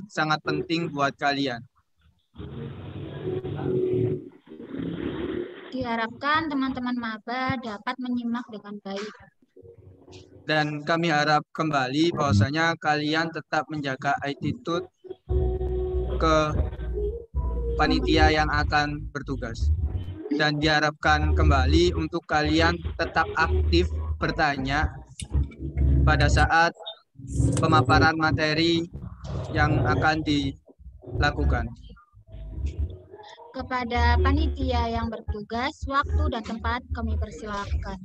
sangat penting buat kalian. Diharapkan teman-teman maba dapat menyimak dengan baik. Dan kami harap kembali bahwasanya kalian tetap menjaga attitude ke panitia yang akan bertugas. Dan diharapkan kembali untuk kalian tetap aktif bertanya pada saat pemaparan materi yang akan dilakukan. Kepada panitia yang bertugas, waktu dan tempat kami persilahkan.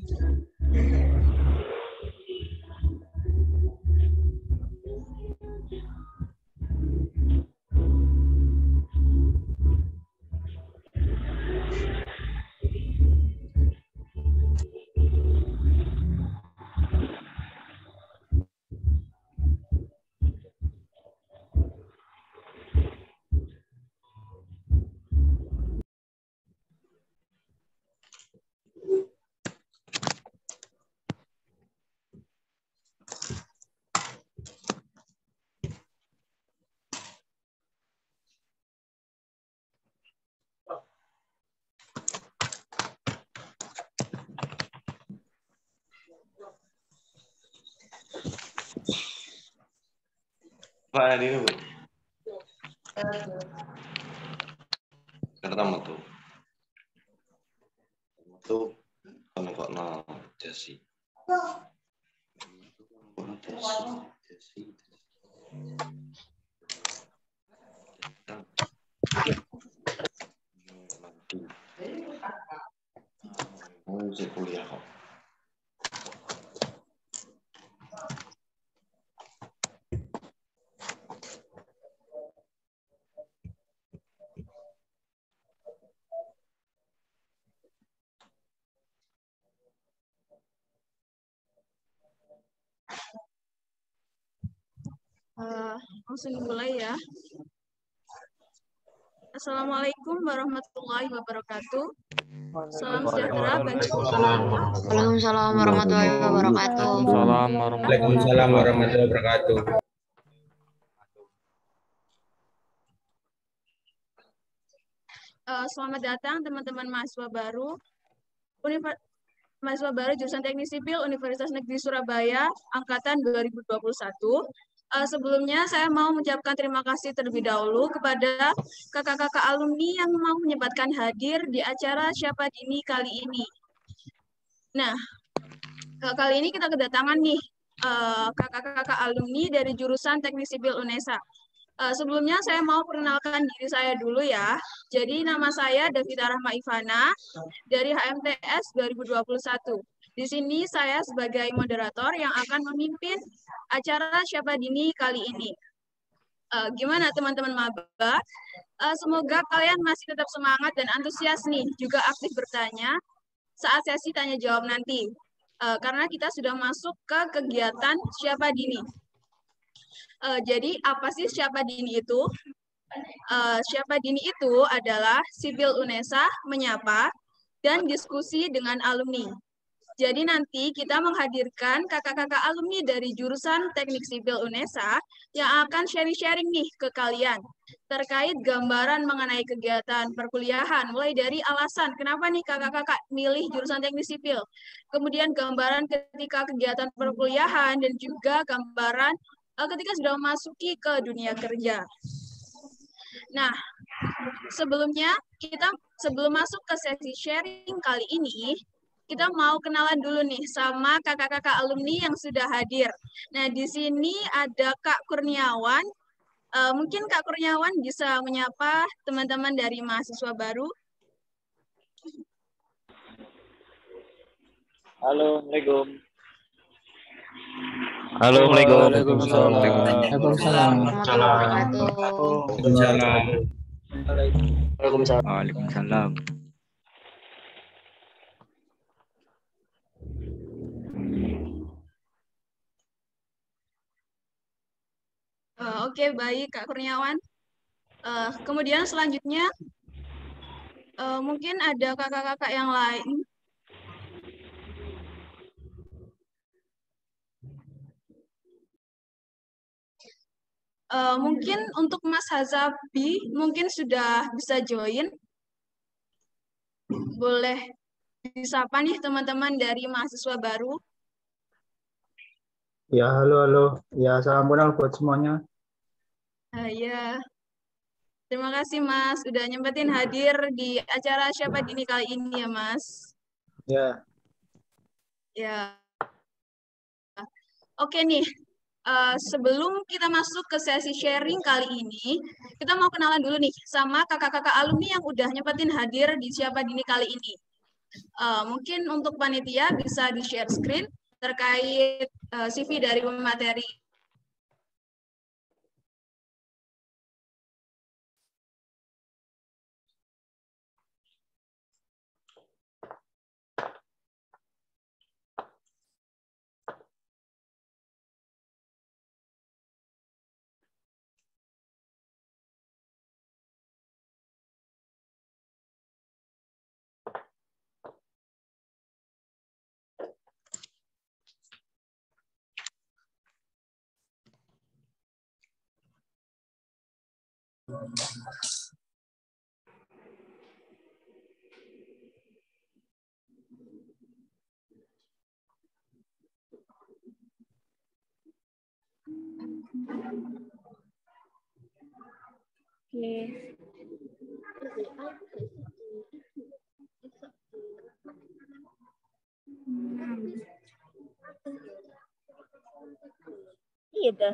Pak ini Bu. Pertama tuh. Itu kok no Jesse. Jesse. Kuliah kok. Langsung dimulai ya. Assalamualaikum warahmatullahi wabarakatuh. Salam sejahtera bagi Waalaikumsalam warahmatullahi wabarakatuh. Waalaikumsalam warahmatullahi wabarakatuh. Selamat datang teman-teman mahasiswa baru mahasiswa baru jurusan Teknik Sipil Universitas Negeri Surabaya angkatan 2021. Sebelumnya saya mau mengucapkan terima kasih terlebih dahulu kepada kakak-kakak alumni yang mau menyempatkan hadir di acara Siapa Dini kali ini. Nah, kali ini kita kedatangan nih kakak-kakak alumni dari jurusan Teknik Sipil UNESA. Sebelumnya saya mau perkenalkan diri saya dulu ya. Jadi nama saya Davita Rahma Ivana dari HMTS 2021. Di sini saya sebagai moderator yang akan memimpin acara Siapa Dini kali ini. Gimana teman-teman maba? Semoga kalian masih tetap semangat dan antusias nih, juga aktif bertanya saat sesi tanya jawab nanti. Karena kita sudah masuk ke kegiatan Siapa Dini. Jadi apa sih Siapa Dini itu? Siapa Dini itu adalah Sipil UNESA menyapa dan diskusi dengan alumni. Jadi nanti kita menghadirkan kakak-kakak alumni dari jurusan Teknik Sipil UNESA yang akan sharing-sharing nih ke kalian terkait gambaran mengenai kegiatan perkuliahan, mulai dari alasan kenapa nih kakak-kakak milih jurusan Teknik Sipil, kemudian gambaran ketika kegiatan perkuliahan, dan juga gambaran ketika sudah memasuki ke dunia kerja. Nah, sebelum masuk ke sesi sharing kali ini, kita mau kenalan dulu nih sama kakak-kakak alumni yang sudah hadir. Nah, di sini ada Kak Kurniawan. Mungkin Kak Kurniawan bisa menyapa teman-teman dari mahasiswa baru. Halo, Assalamualaikum. Halo, Waalaikumsalam. Waalaikumsalam Waalaikumsalam. Waalaikumsalam. Oke, baik Kak Kurniawan. Kemudian selanjutnya mungkin ada kakak-kakak yang lain. Mungkin untuk Mas Hazabi mungkin sudah bisa join. Boleh disapa nih teman-teman dari mahasiswa baru. Ya, halo. Ya, salam kenal buat semuanya. Ya. Terima kasih Mas udah nyempetin hadir di acara Siapa Dini kali ini ya Mas. Ya. Ya. Oke nih. Sebelum kita masuk ke sesi sharing kali ini, kita mau kenalan dulu nih sama kakak-kakak alumni yang udah nyempetin hadir di Siapa Dini kali ini. Mungkin untuk panitia bisa di-share screen terkait CV dari pemateri. Iya.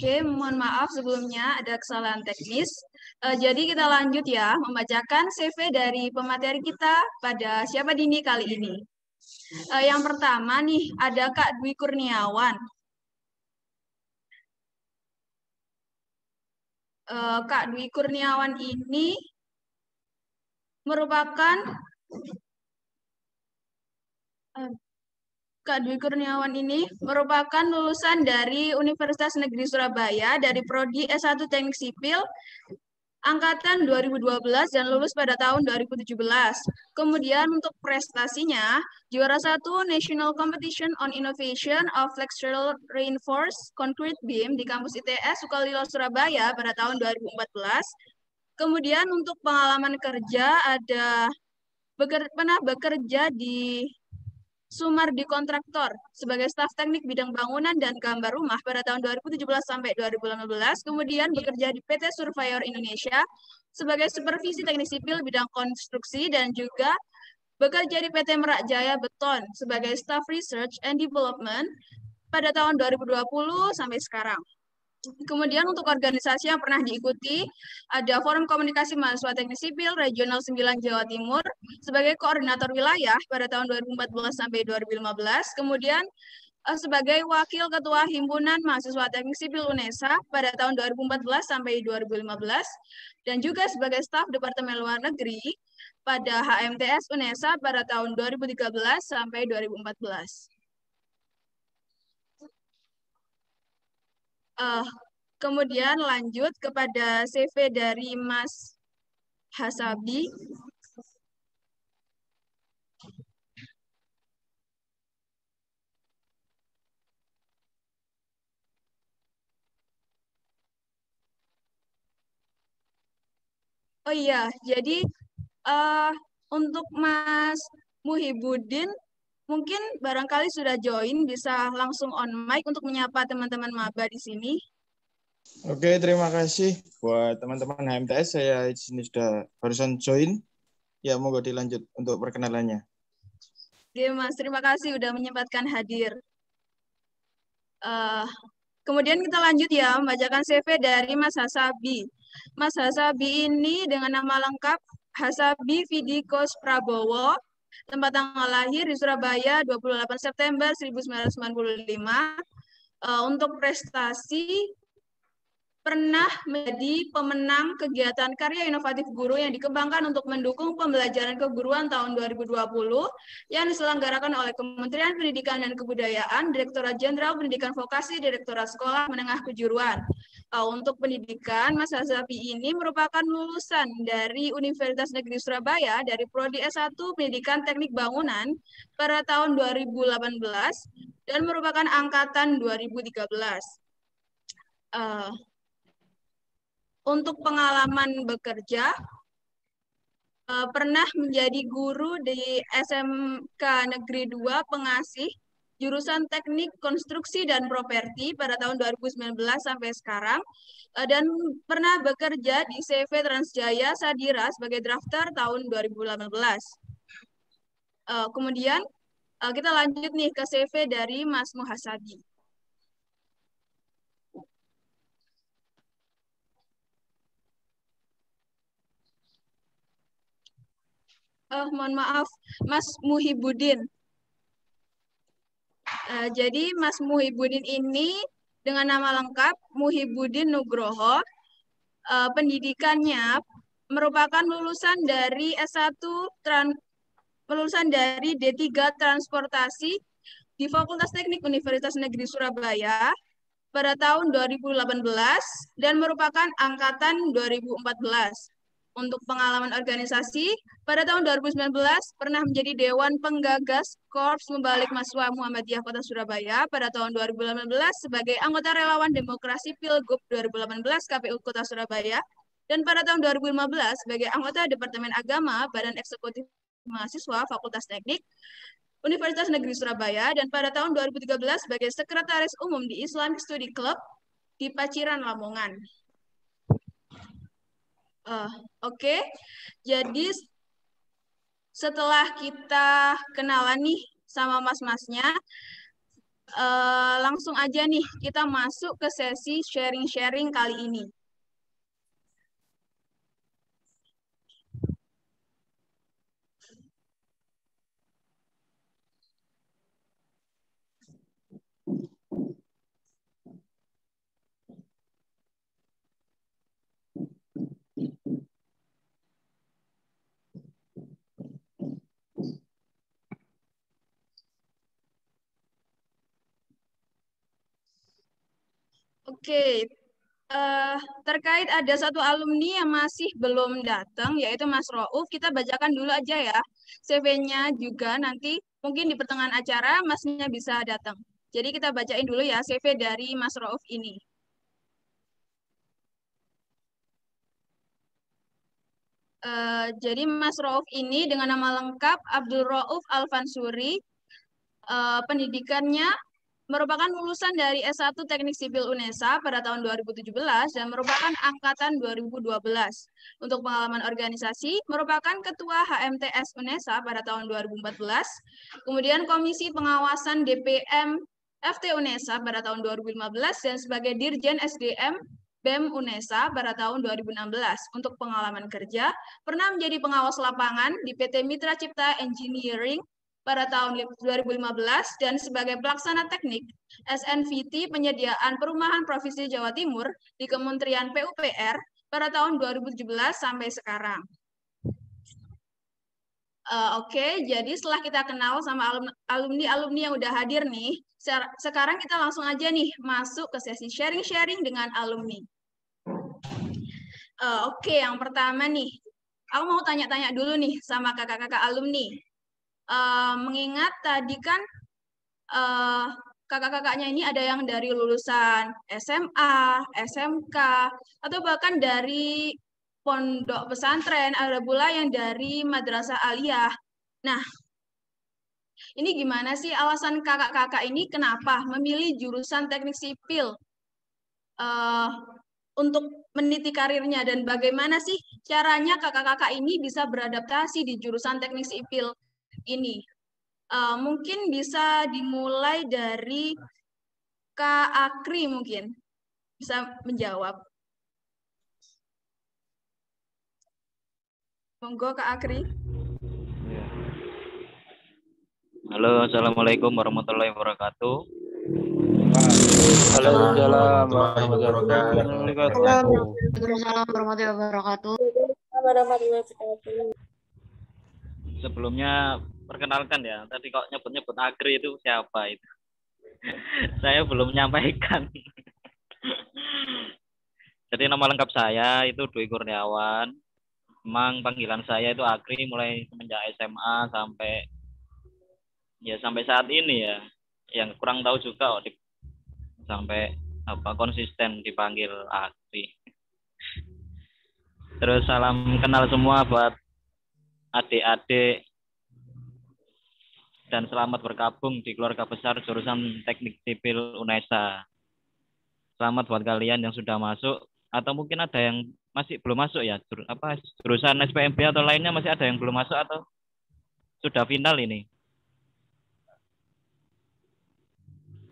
Oke, mohon maaf sebelumnya ada kesalahan teknis. Jadi kita lanjut ya, membacakan CV dari pemateri kita pada Siapa Dini kali ini. Yang pertama nih, ada Kak Dwi Kurniawan. Kak Dwi Kurniawan ini merupakan lulusan dari Universitas Negeri Surabaya dari Prodi S1 Teknik Sipil angkatan 2012 dan lulus pada tahun 2017. Kemudian untuk prestasinya, juara 1 National Competition on Innovation of Flexural Reinforced Concrete Beam di kampus ITS Sukalilo Surabaya pada tahun 2014. Kemudian untuk pengalaman kerja pernah bekerja di Sumardi Kontraktor sebagai staf teknik bidang bangunan dan gambar rumah pada tahun 2017 sampai 2018, kemudian bekerja di PT Surveyor Indonesia sebagai supervisi teknik sipil bidang konstruksi dan juga bekerja di PT Merak Jaya Beton sebagai staf research and development pada tahun 2020 sampai sekarang. Kemudian untuk organisasi yang pernah diikuti, ada Forum Komunikasi Mahasiswa Teknik Sipil Regional 9 Jawa Timur sebagai koordinator wilayah pada tahun 2014 sampai 2015. Kemudian sebagai Wakil Ketua Himpunan Mahasiswa Teknik Sipil UNESA pada tahun 2014 sampai 2015, dan juga sebagai staf Departemen Luar Negeri pada HMTS UNESA pada tahun 2013 sampai 2014. Kemudian lanjut kepada CV dari Mas Hasabi. Oh iya, jadi untuk Mas Muhibudin, mungkin barangkali sudah join, bisa langsung on mic untuk menyapa teman-teman maba di sini. Oke, terima kasih buat teman-teman HMTS. Saya di sini sudah barusan join. Ya, monggo dilanjut untuk perkenalannya. Oke, Mas, terima kasih sudah menyempatkan hadir. Kemudian kita lanjut ya, membacakan CV dari Mas Hasabi. Mas Hasabi ini dengan nama lengkap Hasabi Vidikos Prabowo, tempat tanggal lahir di Surabaya 28 September 1995. Untuk prestasi, pernah menjadi pemenang kegiatan karya inovatif guru yang dikembangkan untuk mendukung pembelajaran keguruan tahun 2020 yang diselenggarakan oleh Kementerian Pendidikan dan Kebudayaan, Direktorat Jenderal Pendidikan Vokasi, Direktorat Sekolah Menengah Kejuruan. Untuk pendidikan, Mas Hasabi ini merupakan lulusan dari Universitas Negeri Surabaya dari Prodi S1 Pendidikan Teknik Bangunan pada tahun 2018 dan merupakan angkatan 2013. Untuk pengalaman bekerja, pernah menjadi guru di SMK Negeri 2 Pengasih, jurusan Teknik Konstruksi dan Properti pada tahun 2019 sampai sekarang, dan pernah bekerja di CV Transjaya Sadira sebagai drafter tahun 2018. Kemudian kita lanjut nih ke CV dari Mas Muhasabi. Mohon maaf, Mas Muhibudin. Jadi Mas Muhibudin ini dengan nama lengkap Muhibudin Nugroho. Pendidikannya merupakan lulusan dari S1 lulusan dari D3 Transportasi di Fakultas Teknik Universitas Negeri Surabaya pada tahun 2018 dan merupakan angkatan 2014. Untuk pengalaman organisasi, pada tahun 2019 pernah menjadi Dewan Penggagas Korps Membalik Mahasiswa Muhammadiyah Kota Surabaya pada tahun 2018 sebagai anggota relawan demokrasi Pilgub 2018 KPU Kota Surabaya, dan pada tahun 2015 sebagai anggota Departemen Agama Badan Eksekutif Mahasiswa Fakultas Teknik Universitas Negeri Surabaya, dan pada tahun 2013 sebagai Sekretaris Umum di Islamic Study Club di Paciran, Lamongan. Oke. Jadi setelah kita kenalan nih sama mas-masnya, langsung aja nih kita masuk ke sesi sharing-sharing kali ini. Oke, terkait ada satu alumni yang masih belum datang, yaitu Mas Rauf. Kita bacakan dulu aja ya CV-nya juga, nanti mungkin di pertengahan acara Masnya bisa datang. Jadi kita bacain dulu ya CV dari Mas Rauf ini. Jadi Mas Rauf ini dengan nama lengkap Abdul Rauf Alfansuri, pendidikannya merupakan lulusan dari S1 Teknik Sipil UNESA pada tahun 2017 dan merupakan angkatan 2012. Untuk pengalaman organisasi, merupakan Ketua HMTS UNESA pada tahun 2014, kemudian Komisi Pengawasan DPM FT UNESA pada tahun 2015, dan sebagai Dirjen SDM BEM UNESA pada tahun 2016. Untuk pengalaman kerja, pernah menjadi pengawas lapangan di PT Mitra Cipta Engineering pada tahun 2015 dan sebagai pelaksana teknik SNVT penyediaan perumahan Provinsi Jawa Timur di Kementerian PUPR pada tahun 2017 sampai sekarang. Oke, jadi setelah kita kenal sama alumni-alumni yang udah hadir nih, sekarang kita langsung aja nih masuk ke sesi sharing-sharing dengan alumni. Oke, yang pertama nih, aku mau tanya-tanya dulu nih sama kakak-kakak alumni. Mengingat tadi kan kakak-kakaknya ini ada yang dari lulusan SMA, SMK, atau bahkan dari pondok pesantren, ada pula yang dari madrasah aliyah. Nah, ini gimana sih alasan kakak-kakak ini kenapa memilih jurusan teknik sipil untuk meniti karirnya, dan bagaimana sih caranya kakak-kakak ini bisa beradaptasi di jurusan teknik sipil ini? Mungkin bisa dimulai dari Kak Akri mungkin bisa menjawab. Monggo Kak Akri. Halo, assalamualaikum warahmatullahi wabarakatuh. Waalaikumsalam warahmatullahi wabarakatuh. Waalaikumsalam warahmatullahi wabarakatuh. Sebelumnya perkenalkan ya, tadi kok nyebut-nyebut Agri itu siapa itu? Saya belum menyampaikan. Jadi nama lengkap saya itu Dwi Kurniawan. Memang panggilan saya itu Agri mulai semenjak SMA sampai saat ini ya. Yang kurang tahu juga sampai konsisten dipanggil Agri. Terus salam kenal semua buat adik-adik dan selamat bergabung di keluarga besar jurusan Teknik Sipil UNESA. Selamat buat kalian yang sudah masuk atau mungkin ada yang masih belum masuk ya, jurusan SPMB atau lainnya masih ada yang belum masuk atau sudah final ini?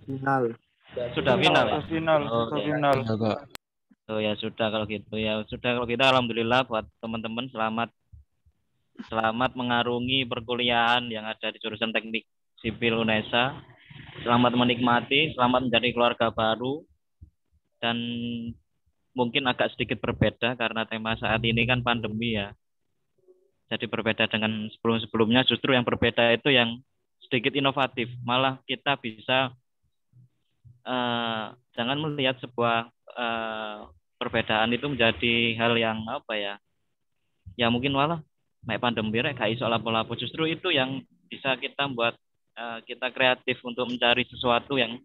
Final. Sudah final ya? Final. Oh ya sudah kalau gitu ya. Sudah kalau kita alhamdulillah buat teman-teman selamat mengarungi perkuliahan yang ada di jurusan Teknik Sipil UNESA. Selamat menikmati, selamat menjadi keluarga baru. Dan mungkin agak sedikit berbeda karena tema saat ini kan pandemi ya. Jadi berbeda dengan sebelum-sebelumnya, justru yang berbeda itu yang sedikit inovatif. Malah kita bisa jangan melihat sebuah perbedaan itu menjadi hal yang ya mungkin malah naik pandemi rek gak iso lapo-lapo, justru itu yang bisa kita buat kita kreatif untuk mencari sesuatu yang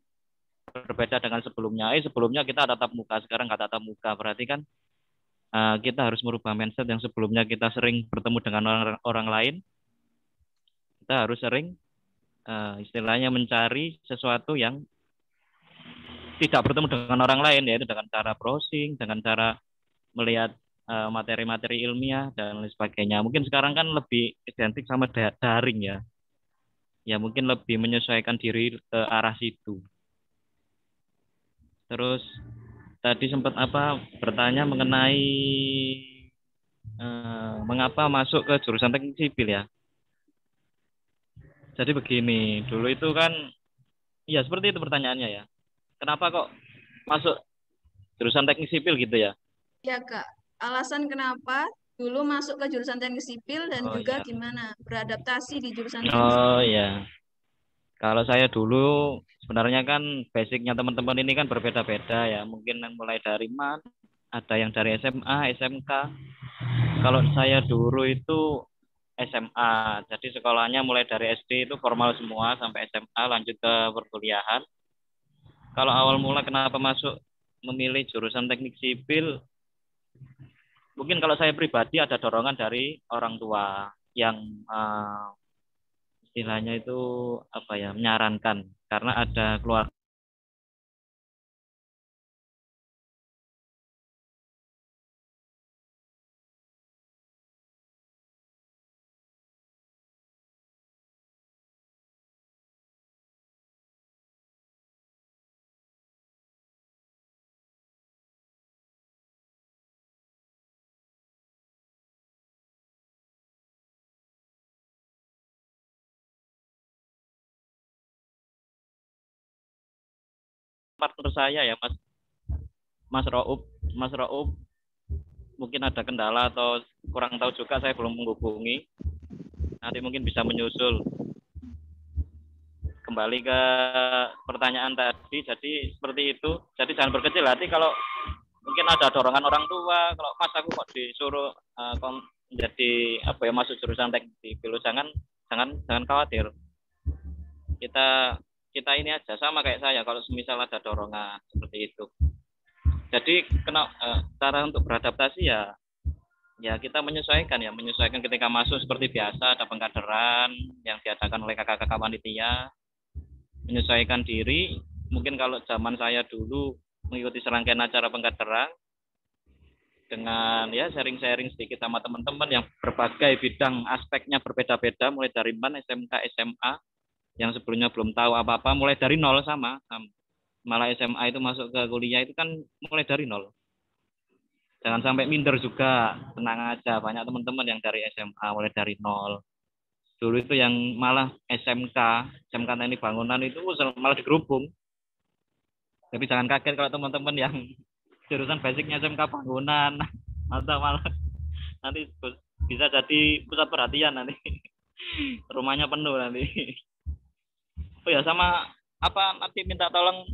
berbeda dengan sebelumnya. Sebelumnya kita tatap muka, sekarang nggak tatap muka, berarti kan kita harus merubah mindset. Yang sebelumnya kita sering bertemu dengan orang lain, kita harus sering istilahnya mencari sesuatu yang tidak bertemu dengan orang lain, yaitu dengan cara browsing, dengan cara melihat materi-materi ilmiah dan lain sebagainya. Mungkin sekarang kan lebih identik sama daring ya. Ya mungkin lebih menyesuaikan diri ke arah situ. Terus tadi sempat bertanya mengenai mengapa masuk ke jurusan teknik sipil ya. Jadi begini, dulu itu kan ya seperti itu pertanyaannya ya. Kenapa kok masuk jurusan teknik sipil gitu ya? Ya Kak, alasan kenapa dulu masuk ke jurusan teknik sipil dan juga gimana beradaptasi di jurusan teknik sipil? Oh ya, kalau saya dulu sebenarnya kan basicnya teman-teman ini kan berbeda-beda ya. Mungkin yang mulai dari ada yang dari SMA, SMK. Kalau saya dulu itu SMA, jadi sekolahnya mulai dari SD itu formal semua sampai SMA lanjut ke perkuliahan. Kalau awal mula kenapa memilih jurusan teknik sipil, mungkin kalau saya pribadi ada dorongan dari orang tua yang istilahnya itu menyarankan, karena ada keluarga partner saya ya Mas Roub mungkin ada kendala atau kurang tahu juga, saya belum menghubungi. Nanti mungkin bisa menyusul. Kembali ke pertanyaan tadi, jadi seperti itu. Jadi jangan berkecil hati kalau mungkin ada dorongan orang tua, kalau Mas aku kok disuruh menjadi masuk jurusan teknik sipil, jangan khawatir. Kita ini aja sama kayak saya kalau semisal ada dorongan seperti itu. Jadi cara untuk beradaptasi ya kita menyesuaikan ketika masuk seperti biasa, ada pengkaderan yang diadakan oleh kakak-kakak panitia, menyesuaikan diri. Mungkin kalau zaman saya dulu mengikuti serangkaian acara pengkaderan dengan sharing-sharing sedikit sama teman-teman yang berbagai bidang aspeknya berbeda-beda, mulai dari MAN, SMK, SMA yang sebelumnya belum tahu apa-apa, mulai dari nol sama. Malah SMA itu masuk ke kuliah itu kan mulai dari nol. Jangan sampai minder juga, tenang aja. Banyak teman-teman yang dari SMA mulai dari nol. Dulu itu yang malah SMK teknik bangunan itu malah digerubung. Tapi jangan kaget kalau teman-teman yang jurusan basicnya SMK bangunan atau malah nanti bisa jadi pusat perhatian nanti. Rumahnya penuh nanti. Oh ya, sama nanti minta tolong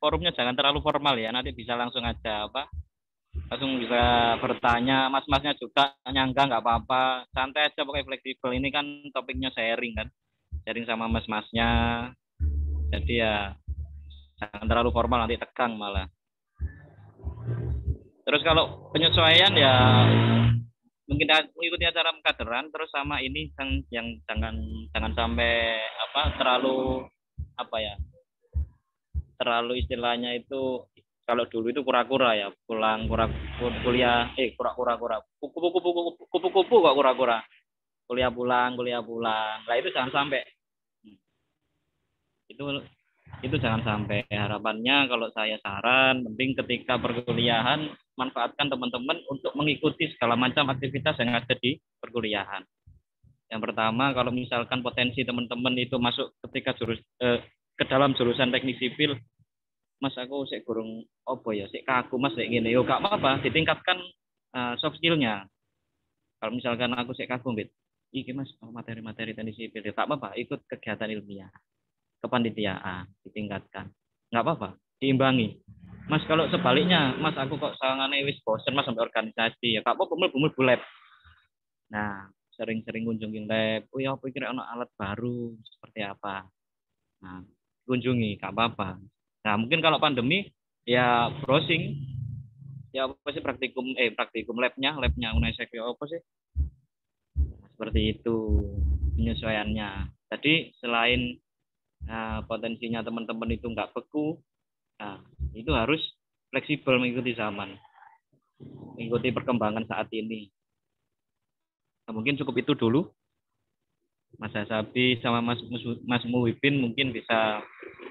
forumnya jangan terlalu formal ya, nanti bisa langsung aja langsung bisa bertanya, mas-masnya juga nyangga nggak apa-apa, santai aja pokoknya fleksibel. Ini kan topiknya sharing kan, sharing sama mas-masnya, jadi ya jangan terlalu formal nanti tegang malah. Terus kalau penyesuaian ya mungkin mengikuti acara pengkaderan, terus sama ini yang jangan sampai terlalu terlalu istilahnya itu, kalau dulu itu kura-kura ya, pulang kuliah kupu-kupu kok kura-kura, kuliah pulang. Nah itu jangan sampai, itu jangan sampai. Harapannya kalau saya saran, penting ketika perkuliahan manfaatkan teman-teman untuk mengikuti segala macam aktivitas yang ada di perkuliahan. Yang pertama, kalau misalkan potensi teman-teman itu masuk ketika ke dalam jurusan teknik sipil, Mas aku sik gurung sik kaku Mas kayak gini. Yo gak apa-apa, ditingkatkan soft skill-nya. Kalau misalkan aku sik kaku iki Mas materi-materi teknik sipil, ya gak apa-apa, ikut kegiatan ilmiah, kepanitiaan, ditingkatkan. Nggak apa-apa, diimbangi. Mas kalau sebaliknya, Mas aku kok sangane wis bosen Mas sampai organisasi, ya gak apa-apa mlebu lab. Nah, sering-sering kunjungi lab. Oh ya, pikir ono alat baru seperti apa. Nah, kunjungi, gak apa-apa. Nah, mungkin kalau pandemi ya browsing, ya apa sih praktikum labnya UNESEC ya apa sih? Seperti itu penyesuaiannya. Jadi selain potensinya teman-teman itu nggak beku, itu harus fleksibel mengikuti zaman, mengikuti perkembangan saat ini. Nah, mungkin cukup itu dulu. Mas Hasabi sama Mas Muhibin mungkin bisa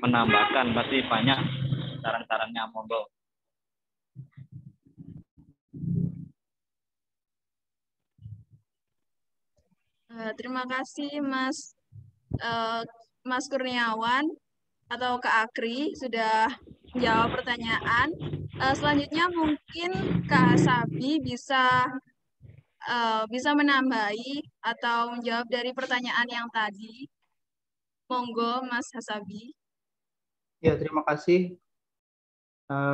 menambahkan, pasti banyak saran-sarannya, monggo. Terima kasih Mas Kurniawan atau Kak Akri sudah menjawab pertanyaan. Selanjutnya mungkin Kak Hasabi bisa menambahi atau menjawab dari pertanyaan yang tadi. Monggo Mas Hasabi. Ya, terima kasih.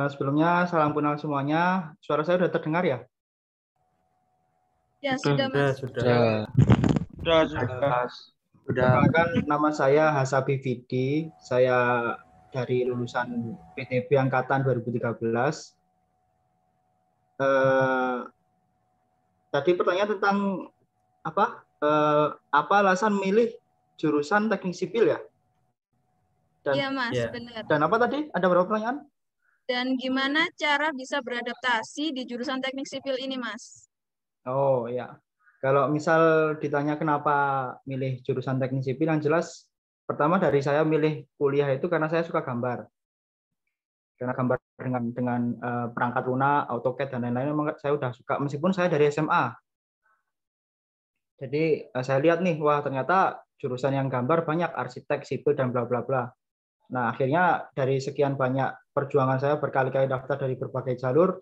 Sebelumnya salam kenal semuanya. Suara saya sudah terdengar ya? Ya, sudah Mas. Sudah. Perkenalkan, nama saya Hasabi Fidi. Saya dari lulusan PTB angkatan 2013. Tadi pertanyaan tentang apa alasan milih jurusan teknik sipil ya? Iya Mas, benar. Dan apa tadi? Ada berapa pertanyaan? Dan gimana cara bisa beradaptasi di jurusan teknik sipil ini Mas? Oh ya, kalau misal ditanya kenapa milih jurusan teknik sipil, yang jelas pertama dari saya milih kuliah itu karena saya suka gambar. Karena gambar dengan perangkat lunak, AutoCAD dan lain-lain memang saya udah suka meskipun saya dari SMA. Jadi saya lihat nih, wah ternyata jurusan yang gambar banyak, arsitek, sipil dan bla bla bla. Nah, akhirnya dari sekian banyak perjuangan saya berkali-kali daftar dari berbagai jalur,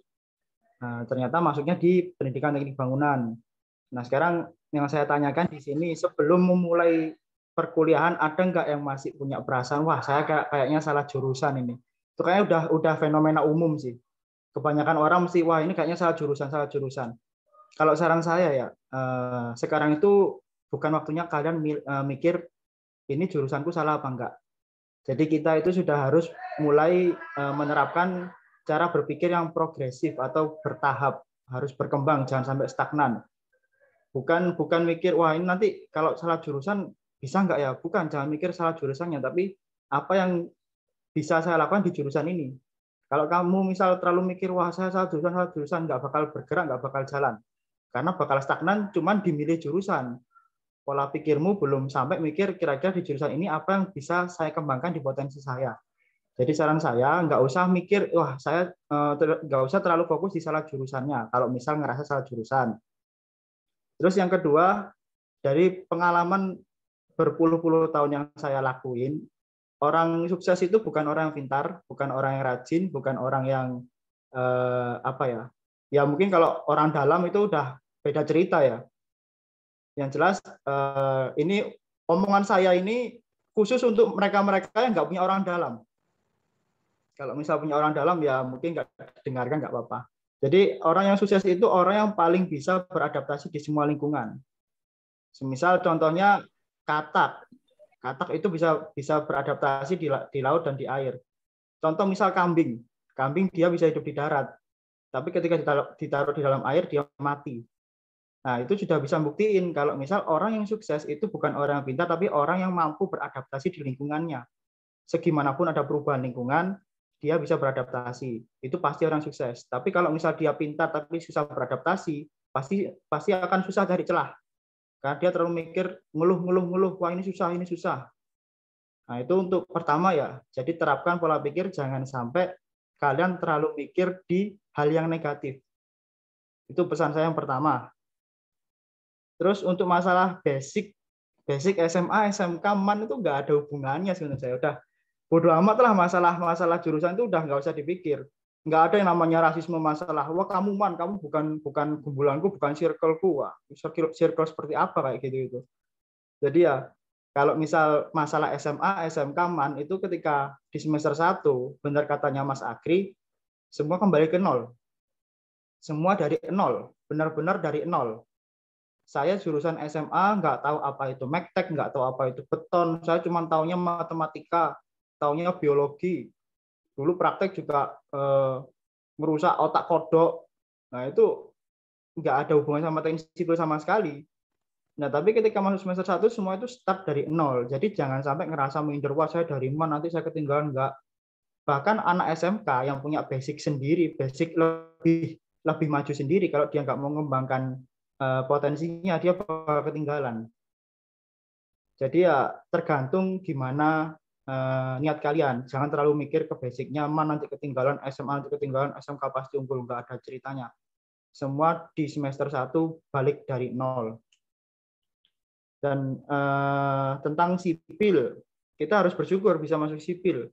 ternyata masuknya di pendidikan teknik bangunan. Nah, sekarang yang saya tanyakan di sini, sebelum memulai perkuliahan, ada nggak yang masih punya perasaan, wah saya kayaknya salah jurusan ini. Itu kayaknya udah fenomena umum sih. Kebanyakan orang mesti, wah ini kayaknya salah jurusan, salah jurusan. Kalau saran saya ya, sekarang itu bukan waktunya kalian mikir, ini jurusanku salah apa enggak. Jadi kita itu sudah harus mulai menerapkan cara berpikir yang progresif atau bertahap, harus berkembang, jangan sampai stagnan. Bukan mikir, wah ini nanti kalau salah jurusan bisa enggak ya? Bukan, jangan mikir salah jurusannya, tapi apa yang bisa saya lakukan di jurusan ini. Kalau kamu misal terlalu mikir, wah saya salah jurusan, nggak bakal bergerak, nggak bakal jalan. Karena bakal stagnan cuman dimilih jurusan. Pola pikirmu belum sampai mikir kira-kira di jurusan ini apa yang bisa saya kembangkan di potensi saya. Jadi saran saya nggak usah mikir, wah saya nggak usah terlalu fokus di salah jurusannya. Kalau misal ngerasa salah jurusan. Terus yang kedua, dari pengalaman berpuluh-puluh tahun yang saya lakuin, orang sukses itu bukan orang yang pintar, bukan orang yang rajin, bukan orang yang apa ya? Ya mungkin kalau orang dalam itu udah beda cerita ya. Yang jelas ini omongan saya ini khusus untuk mereka-mereka yang nggak punya orang dalam. Kalau misal punya orang dalam ya mungkin nggak dengarkan nggak apa-apa. Jadi orang yang sukses itu orang yang paling bisa beradaptasi di semua lingkungan. Semisal contohnya katak. Katak itu bisa beradaptasi di laut dan di air. Contoh misal kambing. Kambing dia bisa hidup di darat. Tapi ketika ditaruh di dalam air dia mati. Nah, itu sudah bisa buktiin kalau misal orang yang sukses itu bukan orang yang pintar, tapi orang yang mampu beradaptasi di lingkungannya. Segimanapun ada perubahan lingkungan, dia bisa beradaptasi. Itu pasti orang sukses. Tapi kalau misal dia pintar tapi susah beradaptasi, pasti akan susah cari celah. Karena dia terlalu mikir, ngeluh, wah ini susah. Nah, itu untuk pertama ya. Jadi terapkan pola pikir, jangan sampai kalian terlalu mikir di hal yang negatif. Itu pesan saya yang pertama. Terus untuk masalah basic SMA, SMK, MAN itu nggak ada hubungannya sebenarnya. Saya udah bodo amat lah masalah jurusan itu udah nggak usah dipikir. Nggak ada yang namanya rasisme masalah. Wah kamu MAN, kamu bukan kumpulanku, bukan circleku. Wah, circle seperti apa kayak gitu itu. Jadi ya kalau misal masalah SMA, SMK, MAN itu ketika di semester 1, benar katanya Mas Agri, semua kembali ke nol. Semua dari nol, benar-benar dari nol. Saya jurusan SMA nggak tahu apa itu Mektek, nggak tahu apa itu beton. Saya cuma taunya matematika, taunya biologi. Dulu praktek juga merusak otak kodok. Nah itu nggak ada hubungan sama teknik sipil sama sekali. Nah tapi ketika masuk semester 1 semua itu start dari nol. Jadi jangan sampai ngerasa minder, wah saya dari mana nanti saya ketinggalan. Nggak. Bahkan anak SMK yang punya basic sendiri, basic lebih maju sendiri kalau dia nggak mau mengembangkan potensinya, dia bakal ketinggalan. Jadi ya tergantung gimana niat kalian. Jangan terlalu mikir ke basicnya, mana nanti ketinggalan, SMA nanti ketinggalan, SMK pasti unggul, nggak ada ceritanya. Semua di semester 1 balik dari nol. Dan tentang sipil, kita harus bersyukur bisa masuk sipil.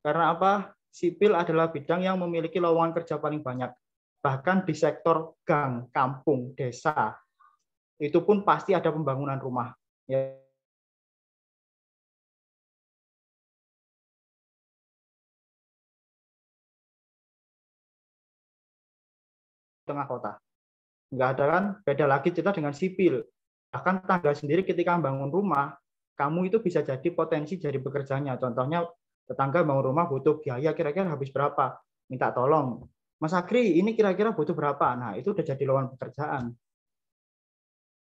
Karena apa? Sipil adalah bidang yang memiliki lowongan kerja paling banyak. Bahkan di sektor gang, kampung, desa, itu pun pasti ada pembangunan rumah. Ya. Tengah kota. Nggak ada kan? Beda lagi kita dengan sipil. Bahkan tangga sendiri ketika membangun rumah, kamu itu bisa jadi potensi jadi pekerjanya. Contohnya tetangga bangun rumah butuh biaya kira-kira habis berapa? Minta tolong. Mas Agri, ini kira-kira butuh berapa? Nah, itu udah jadi lowongan pekerjaan.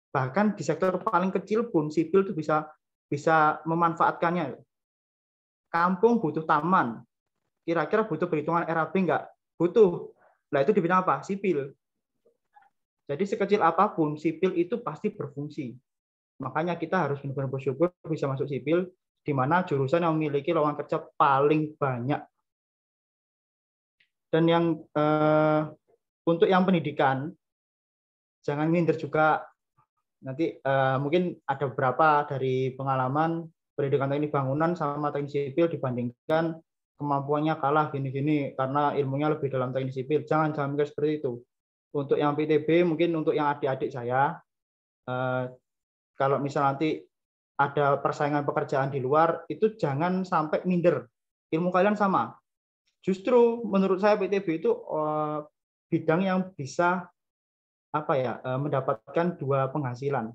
Bahkan di sektor paling kecil pun sipil itu bisa memanfaatkannya. Kampung butuh taman. Kira-kira butuh perhitungan RAB nggak? Butuh. Nah, itu di bidang apa? Sipil. Jadi sekecil apapun, sipil itu pasti berfungsi. Makanya kita harus benar-benar bersyukur bisa masuk sipil, di mana jurusan yang memiliki lowongan kerja paling banyak. Dan yang untuk yang pendidikan, jangan minder juga. Nanti mungkin ada beberapa dari pengalaman pendidikan teknik bangunan sama teknik sipil dibandingkan kemampuannya kalah gini-gini karena ilmunya lebih dalam teknik sipil. Jangan mikir seperti itu. Untuk yang PTB, mungkin untuk yang adik-adik saya, kalau misal nanti ada persaingan pekerjaan di luar, itu jangan sampai minder. Ilmu kalian sama. Justru menurut saya PTB itu bidang yang bisa mendapatkan dua penghasilan.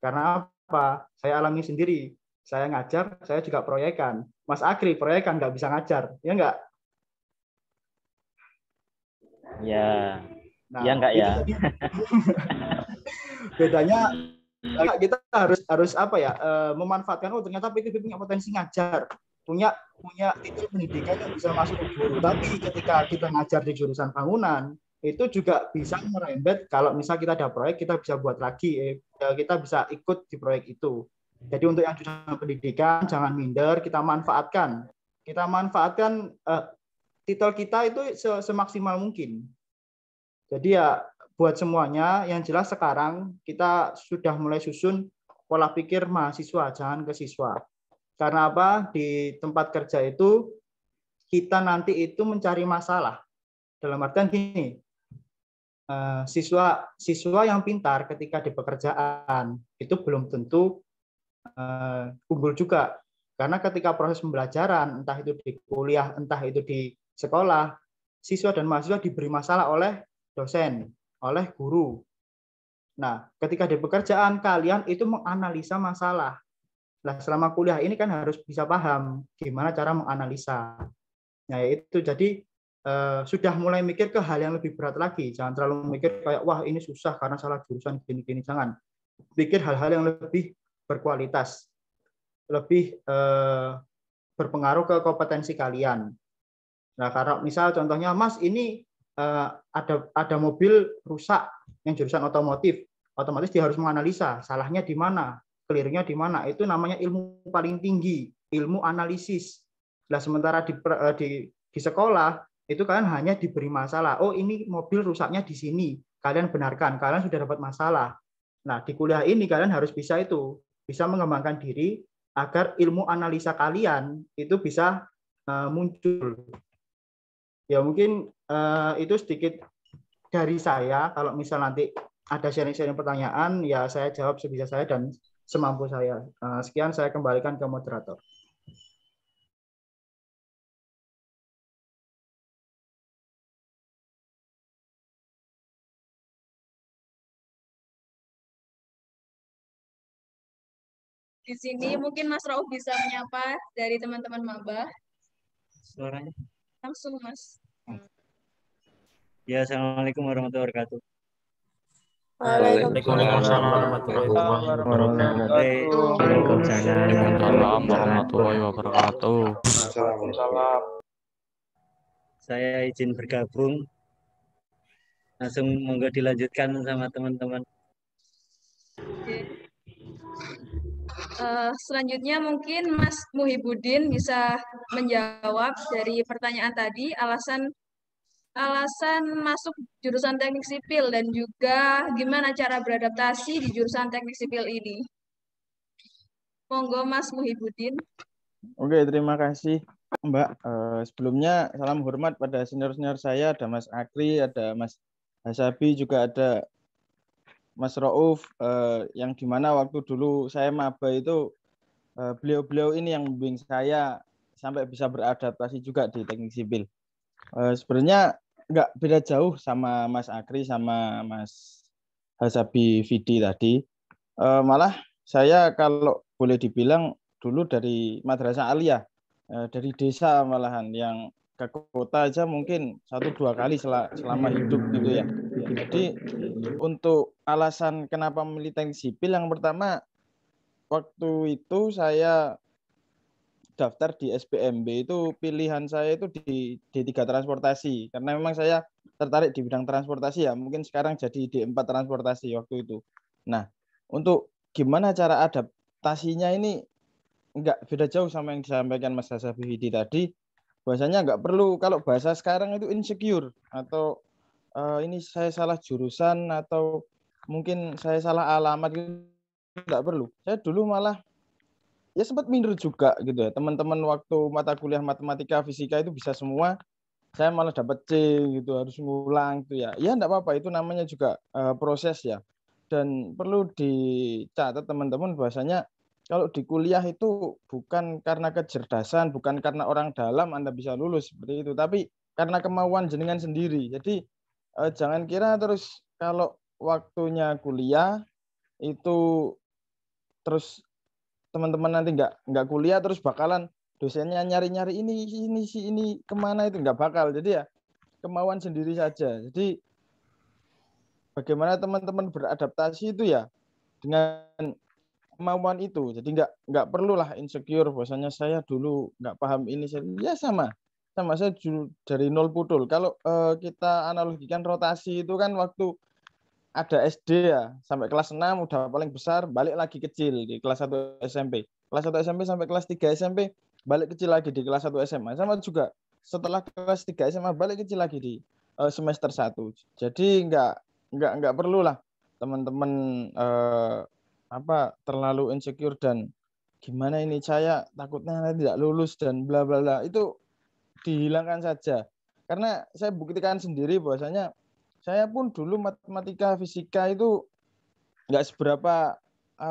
Karena apa? Saya alami sendiri. Saya ngajar, saya juga proyekan. Mas Akri, proyekan nggak bisa ngajar. Ya nggak? Ya. Nah, ya enggak ya. Bedanya kita harus memanfaatkan, oh ternyata PTB punya potensi ngajar. Punya titel pendidikan yang bisa masuk ke guru. Tapi ketika kita ngajar di jurusan bangunan, itu juga bisa merembet kalau misal kita ada proyek, kita bisa buat lagi, kita bisa ikut di proyek itu. Jadi untuk yang jurusan pendidikan, jangan minder, kita manfaatkan. Titel kita itu semaksimal mungkin. Jadi ya buat semuanya, yang jelas sekarang kita sudah mulai susun pola pikir mahasiswa, jangan ke siswa. Karena apa? Di tempat kerja itu, kita nanti itu mencari masalah. Dalam artian gini, siswa yang pintar ketika di pekerjaan itu belum tentu unggul juga, karena ketika proses pembelajaran, entah itu di kuliah, entah itu di sekolah, siswa dan mahasiswa diberi masalah oleh dosen, oleh guru. Nah, ketika di pekerjaan kalian itu menganalisa masalah. Nah, selama kuliah ini kan harus bisa paham gimana cara menganalisa. Nah, itu jadi sudah mulai mikir ke hal yang lebih berat lagi. Jangan terlalu mikir kayak, wah ini susah karena salah jurusan gini-gini. Jangan. Pikir hal-hal yang lebih berkualitas, lebih berpengaruh ke kompetensi kalian. Nah, karena misal contohnya, Mas, ini ada mobil rusak yang jurusan otomotif, otomatis dia harus menganalisa salahnya di mana, kelirunya di mana. Itu namanya ilmu paling tinggi, ilmu analisis. Nah, sementara di sekolah itu kalian hanya diberi masalah. Oh, ini mobil rusaknya di sini. Kalian benarkan, kalian sudah dapat masalah. Nah, di kuliah ini kalian harus bisa mengembangkan diri agar ilmu analisa kalian itu bisa muncul. Ya mungkin itu sedikit dari saya. Kalau misal nanti ada sharing-sharing pertanyaan, ya saya jawab sebisa saya dan semampu saya. Sekian, saya kembalikan ke moderator. Di sini mungkin Mas Rauf bisa menyapa dari teman-teman maba. Suaranya Langsung, Mas. ya. Assalamualaikum warahmatullahi wabarakatuh. Waalaikumsalam warahmatullahi wabarakatuh. Waalaikumsalam warahmatullahi wabarakatuh. Saya izin bergabung. Langsung monggo dilanjutkan sama teman-teman. Selanjutnya mungkin Mas Muhibudin bisa menjawab dari pertanyaan tadi, alasan masuk jurusan teknik sipil dan juga gimana cara beradaptasi di jurusan teknik sipil ini. Monggo Mas Muhibudin. Oke, terima kasih Mbak. Sebelumnya salam hormat pada senior-senior saya, ada Mas Akri, ada Mas Hasabi, juga ada Mas Rauf, yang dimana waktu dulu saya maba itu beliau-beliau ini yang membimbing saya sampai bisa beradaptasi juga di teknik sipil. Sebenarnya nggak beda jauh sama Mas Akri sama Mas Hasabi Vidi tadi. Malah saya kalau boleh dibilang dulu dari Madrasah Aliyah, dari desa malahan, yang ke kota aja mungkin 1-2 kali selama hidup gitu ya. Jadi untuk alasan kenapa memilih teknik sipil, yang pertama waktu itu saya daftar di SPMB itu pilihan saya itu di D3 transportasi, karena memang saya tertarik di bidang transportasi ya, mungkin sekarang jadi D4 transportasi waktu itu. Nah, untuk gimana cara adaptasinya ini nggak beda jauh sama yang disampaikan Mas Hasabi tadi, bahasanya nggak perlu, kalau bahasa sekarang itu insecure, atau ini saya salah jurusan, atau mungkin saya salah alamat, nggak perlu. Saya dulu malah ya sempat minder juga gitu ya. Teman-teman waktu mata kuliah matematika, fisika itu bisa semua, saya malah dapat C gitu, harus ngulang gitu ya. Ya enggak apa-apa, itu namanya juga proses ya. Dan perlu dicatat teman-teman bahwasanya kalau di kuliah itu bukan karena kecerdasan, bukan karena orang dalam Anda bisa lulus seperti itu, tapi karena kemauan jenengan sendiri. Jadi jangan kira terus kalau waktunya kuliah itu terus teman-teman nanti nggak kuliah terus bakalan dosennya nyari-nyari ini kemana, itu nggak bakal. Jadi ya kemauan sendiri saja. Jadi bagaimana teman-teman beradaptasi itu ya dengan kemauan itu. Jadi nggak perlulah insecure bahwasanya saya dulu nggak paham ini. Ya sama saya dulu dari nol putul. Kalau kita analogikan rotasi itu kan waktu ada SD ya, sampai kelas 6 udah paling besar, balik lagi kecil di kelas 1 SMP. Kelas 1 SMP sampai kelas 3 SMP, balik kecil lagi di kelas 1 SMA. Sama juga setelah kelas 3 SMA, balik kecil lagi di semester 1. Jadi nggak perlulah teman-teman terlalu insecure dan gimana ini saya takutnya tidak lulus dan bla bla bla. Itu dihilangkan saja. Karena saya buktikan sendiri bahwasanya saya pun dulu matematika, fisika itu nggak seberapa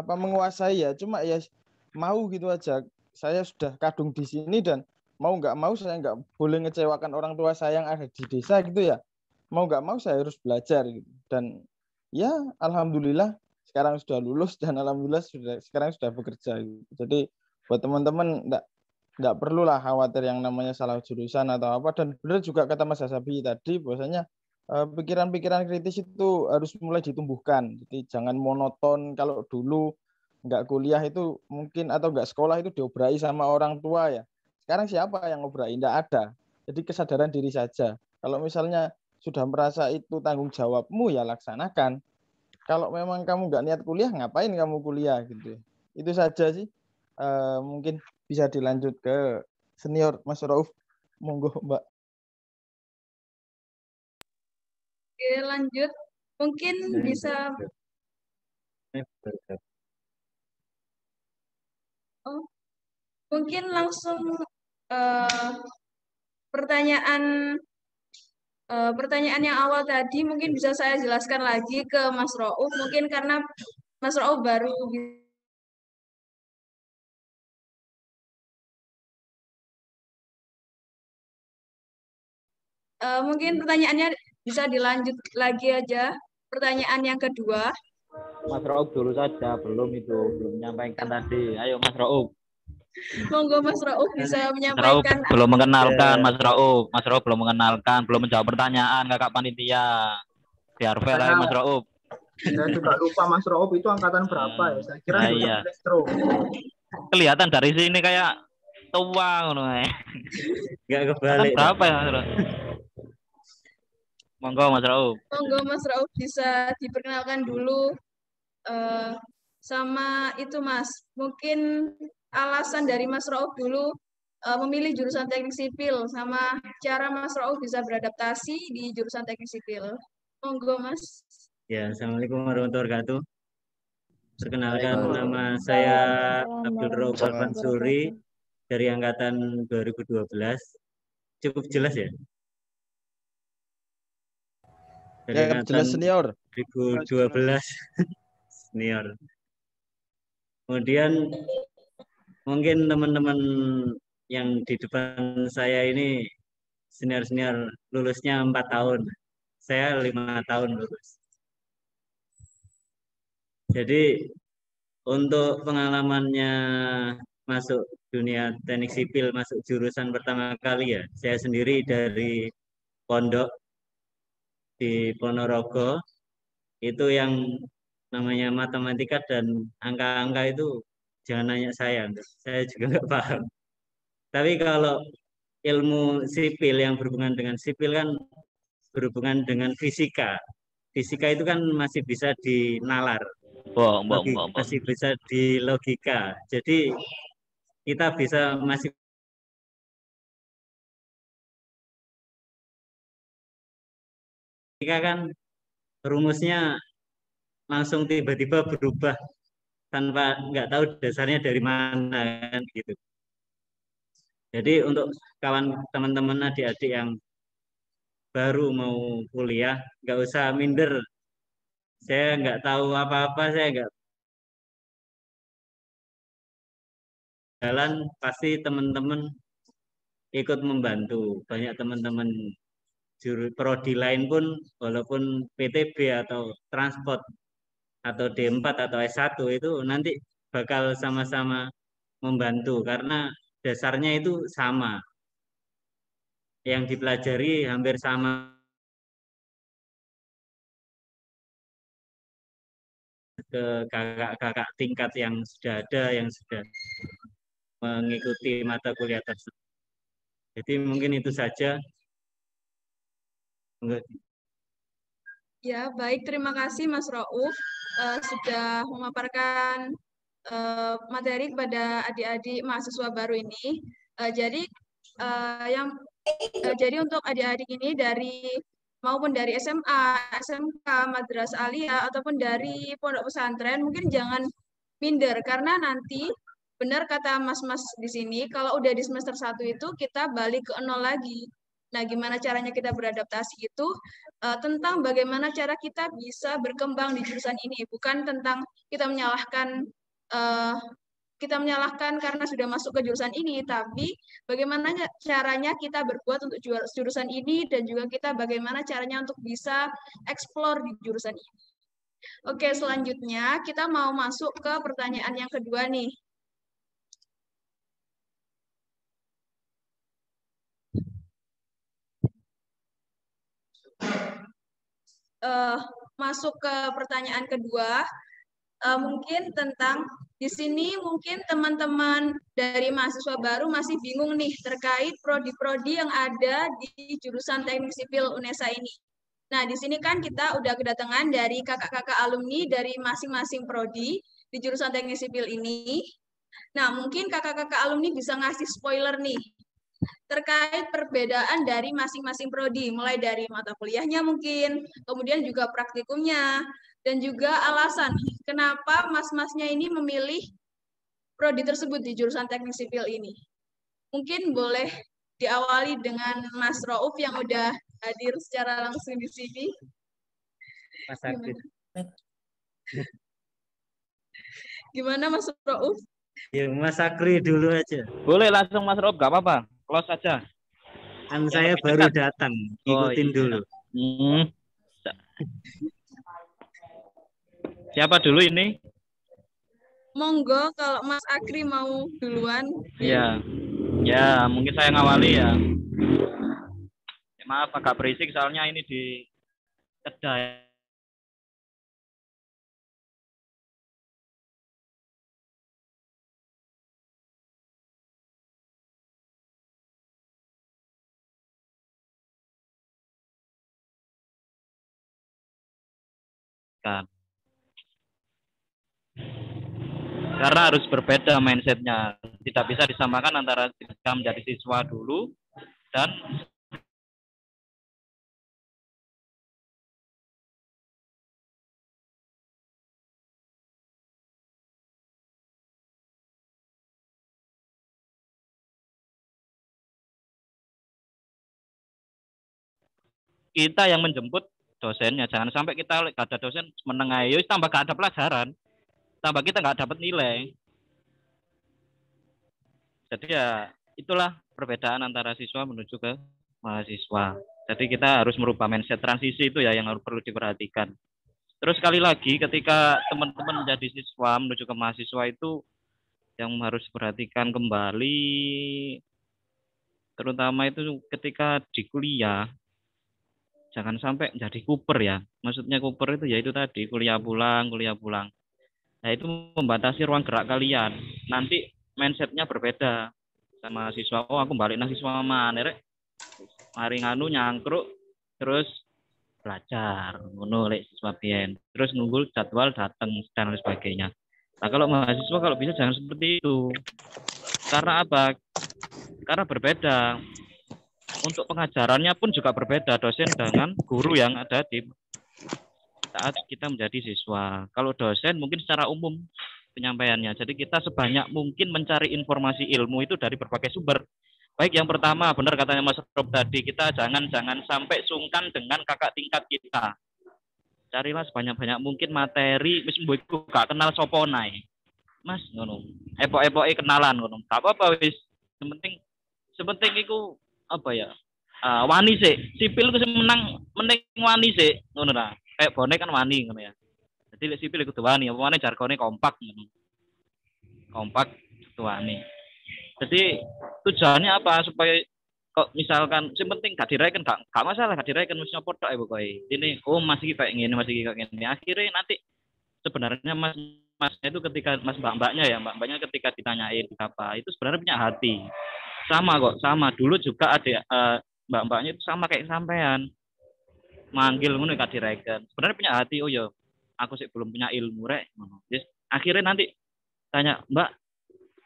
menguasai ya, cuma ya mau gitu aja. Saya sudah kadung di sini dan mau nggak mau saya nggak boleh ngecewakan orang tua saya yang ada di desa gitu ya. Mau nggak mau saya harus belajar gitu. Dan ya alhamdulillah sekarang sudah lulus dan alhamdulillah sekarang sudah bekerja gitu. Jadi buat teman-teman nggak perlulah khawatir yang namanya salah jurusan atau apa. Dan benar juga kata Mas Hasabi tadi bahwasanya pikiran-pikiran kritis itu harus mulai ditumbuhkan. Jadi jangan monoton. Kalau dulu nggak kuliah itu mungkin atau nggak sekolah itu diobrai sama orang tua ya. Sekarang siapa yang ngobrai? Nggak ada. Jadi kesadaran diri saja. Kalau misalnya sudah merasa itu tanggung jawabmu ya laksanakan. Kalau memang kamu nggak niat kuliah, ngapain kamu kuliah gitu. Itu saja sih. Mungkin bisa dilanjut ke senior Mas Rauf. Monggo Mbak. Oke, lanjut. Mungkin bisa mungkin langsung pertanyaan yang awal tadi mungkin bisa saya jelaskan lagi ke Mas Rauf, mungkin karena Mas Rauf baru mungkin pertanyaannya bisa dilanjut lagi aja. Pertanyaan yang kedua. Mas Rauf dulu saja, belum menyampaikan tadi. Ayo Mas Rauf. Monggo Mas Rauf bisa menyampaikan. Mas Rauf belum mengenalkan Mas Rauf. Mas Rauf belum mengenalkan, belum menjawab pertanyaan kakak panitia. Biar fair aja Mas Rauf. Saya juga lupa Mas Rauf itu angkatan berapa ya? Saya kira iya. elektro. Kelihatan dari sini kayak tua ngono. Enggak kebalik. Berapa ya Mas Rauf? Monggo Mas Rauf. Monggo Mas Rauf bisa diperkenalkan dulu sama itu Mas. Mungkin alasan dari Mas Rauf dulu memilih jurusan teknik sipil sama cara Mas Rauf bisa beradaptasi di jurusan teknik sipil. Monggo Mas. Ya, Assalamualaikum warahmatullahi wabarakatuh. Perkenalkan, nama saya Abdul Rauf Al-Mansuri dari angkatan 2012. Cukup jelas ya? Dari ya, jelas senior. 2012 senior. Kemudian mungkin teman-teman yang di depan saya ini senior-senior lulusnya 4 tahun. Saya 5 tahun lulus. Jadi untuk pengalamannya masuk dunia teknik sipil, masuk jurusan pertama kali ya, saya sendiri dari pondok di Ponorogo, itu yang namanya matematika dan angka-angka itu jangan nanya saya juga nggak paham. Tapi kalau ilmu sipil yang berhubungan dengan sipil kan berhubungan dengan fisika. Fisika itu kan masih bisa dinalar. Masih bisa di logika. Jadi kita bisa masih kan rumusnya langsung tiba-tiba berubah tanpa nggak tahu dasarnya dari mana kan gitu. Jadi untuk kawan teman-teman adik-adik yang baru mau kuliah, nggak usah minder. Saya nggak tahu apa-apa, saya nggak jalan, pasti teman-teman ikut membantu. Banyak teman-teman prodi lain pun, walaupun PTB atau transport atau D4 atau S1 itu nanti bakal sama-sama membantu karena dasarnya itu sama. Yang dipelajari hampir sama. Ke kakak-kakak tingkat yang sudah ada, yang sudah mengikuti mata kuliah tersebut. Jadi mungkin itu saja. Ya, baik. Terima kasih Mas Rauf sudah memaparkan materi kepada adik-adik mahasiswa baru ini. Jadi untuk adik-adik ini maupun dari SMA, SMK, Madrasah Aliyah ataupun dari pondok pesantren mungkin jangan minder karena nanti benar kata Mas-mas di sini kalau udah di semester 1 itu kita balik ke nol lagi. Nah, gimana caranya kita beradaptasi itu tentang bagaimana cara kita bisa berkembang di jurusan ini, bukan tentang kita menyalahkan karena sudah masuk ke jurusan ini, tapi bagaimana caranya kita berbuat untuk jurusan ini dan juga kita bagaimana caranya untuk bisa explore di jurusan ini. Oke, selanjutnya kita mau masuk ke pertanyaan yang kedua nih. Masuk ke pertanyaan kedua, mungkin tentang di sini mungkin teman-teman dari mahasiswa baru masih bingung nih terkait prodi-prodi yang ada di jurusan Teknik Sipil UNESA ini. Nah, di sini kan kita udah kedatangan dari kakak-kakak alumni dari masing-masing prodi di jurusan Teknik Sipil ini. Nah, mungkin kakak-kakak alumni bisa ngasih spoiler nih terkait perbedaan dari masing-masing prodi, mulai dari mata kuliahnya mungkin, kemudian juga praktikumnya, dan juga alasan kenapa mas-masnya ini memilih prodi tersebut di jurusan Teknik Sipil ini. Mungkin boleh diawali dengan Mas Rauf yang udah hadir secara langsung di sini. Mas Akri. Gimana Mas Rauf? Ya, Mas Akri dulu aja. Boleh langsung Mas Rauf, gak apa-apa. Close saja. Kan saya baru datang, ikutin dulu. Siapa dulu ini? Monggo kalau Mas Akri mau duluan. Iya. Ya, mungkin saya ngawali ya. Maaf agak berisik soalnya ini di kedai. Karena harus berbeda mindsetnya, tidak bisa disamakan antara kita menjadi siswa dulu dan kita yang menjemput dosennya. Jangan sampai kita gak ada dosen menengah, ya tambah gak ada pelajaran, tambah kita nggak dapat nilai. Jadi ya itulah perbedaan antara siswa menuju ke mahasiswa. Jadi kita harus merubah mindset transisi itu ya yang perlu diperhatikan. Terus sekali lagi ketika teman-teman menjadi siswa menuju ke mahasiswa itu yang harus diperhatikan kembali, terutama itu ketika di kuliah, jangan sampai jadi kuper ya. Maksudnya kuper itu ya itu tadi kuliah pulang. Nah itu membatasi ruang gerak kalian. Nanti mindsetnya berbeda sama siswa. Oh aku balik nang siswa mana rek? Mari nganu nyangkruk terus belajar, ngono lek siswa biyen. Terus nunggu jadwal datang dan lain sebagainya. Nah kalau mahasiswa kalau bisa jangan seperti itu. Karena apa? Karena berbeda. Untuk pengajarannya pun juga berbeda dosen dengan guru yang ada di saat kita menjadi siswa. Kalau dosen mungkin secara umum penyampaiannya. Jadi kita sebanyak mungkin mencari informasi ilmu itu dari berbagai sumber. Baik, yang pertama benar katanya Mas Rob tadi, kita jangan sampai sungkan dengan kakak tingkat kita. Carilah sebanyak-banyak mungkin materi, wis mbok gak kenal sapa nae. Mas ngono. Epok-epoke kenalan ngono. Gak apa-apa wis. Sepenting iku apa ya? Wani sih. Sipil ku menang meneng wani sih ngono lah. Kayak bonek kan wani ngono ya. Jadi lek sipil iku kudu wani, apa meneh jargone kompak ngono. Kompak kudu wani. Jadi tujuannya apa? Supaya kok misalkan yang penting gak direken, gak masalah, gak direken mesti nyopot tok pokoknya. Ini masih kayak gini, masih kayak gini. Akhirnya nanti sebenarnya masnya itu ketika mbaknya ketika ditanyain apa itu sebenarnya punya hati. Sama kok, sama. Dulu juga ada mbaknya itu sama kayak sampean. Manggil ngono gak direken. Sebenarnya punya hati, oh yo, aku sih belum punya ilmu rek. Yes. Akhirnya nanti tanya, "Mbak,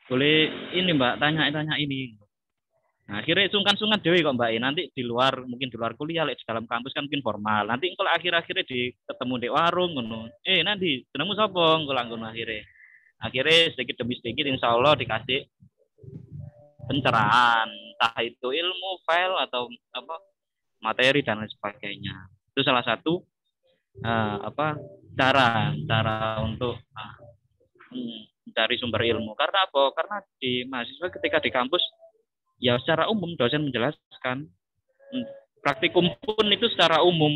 boleh ini Mbak tanya ini." Nah, akhirnya sungkan-sungkan dewe kok Mbak. Nanti mungkin di luar kuliah, di dalam kampus kan mungkin formal. Nanti kalau akhir-akhirnya ketemu di warung ngono. Nanti jenengmu sapa? Ngono akhirnya. Akhirnya sedikit demi sedikit insya Allah dikasih pencerahan, entah itu ilmu, file atau apa materi dan lain sebagainya. Itu salah satu cara untuk mencari sumber ilmu. Karena apa? Karena di mahasiswa ketika di kampus ya secara umum dosen menjelaskan, praktikum pun itu secara umum.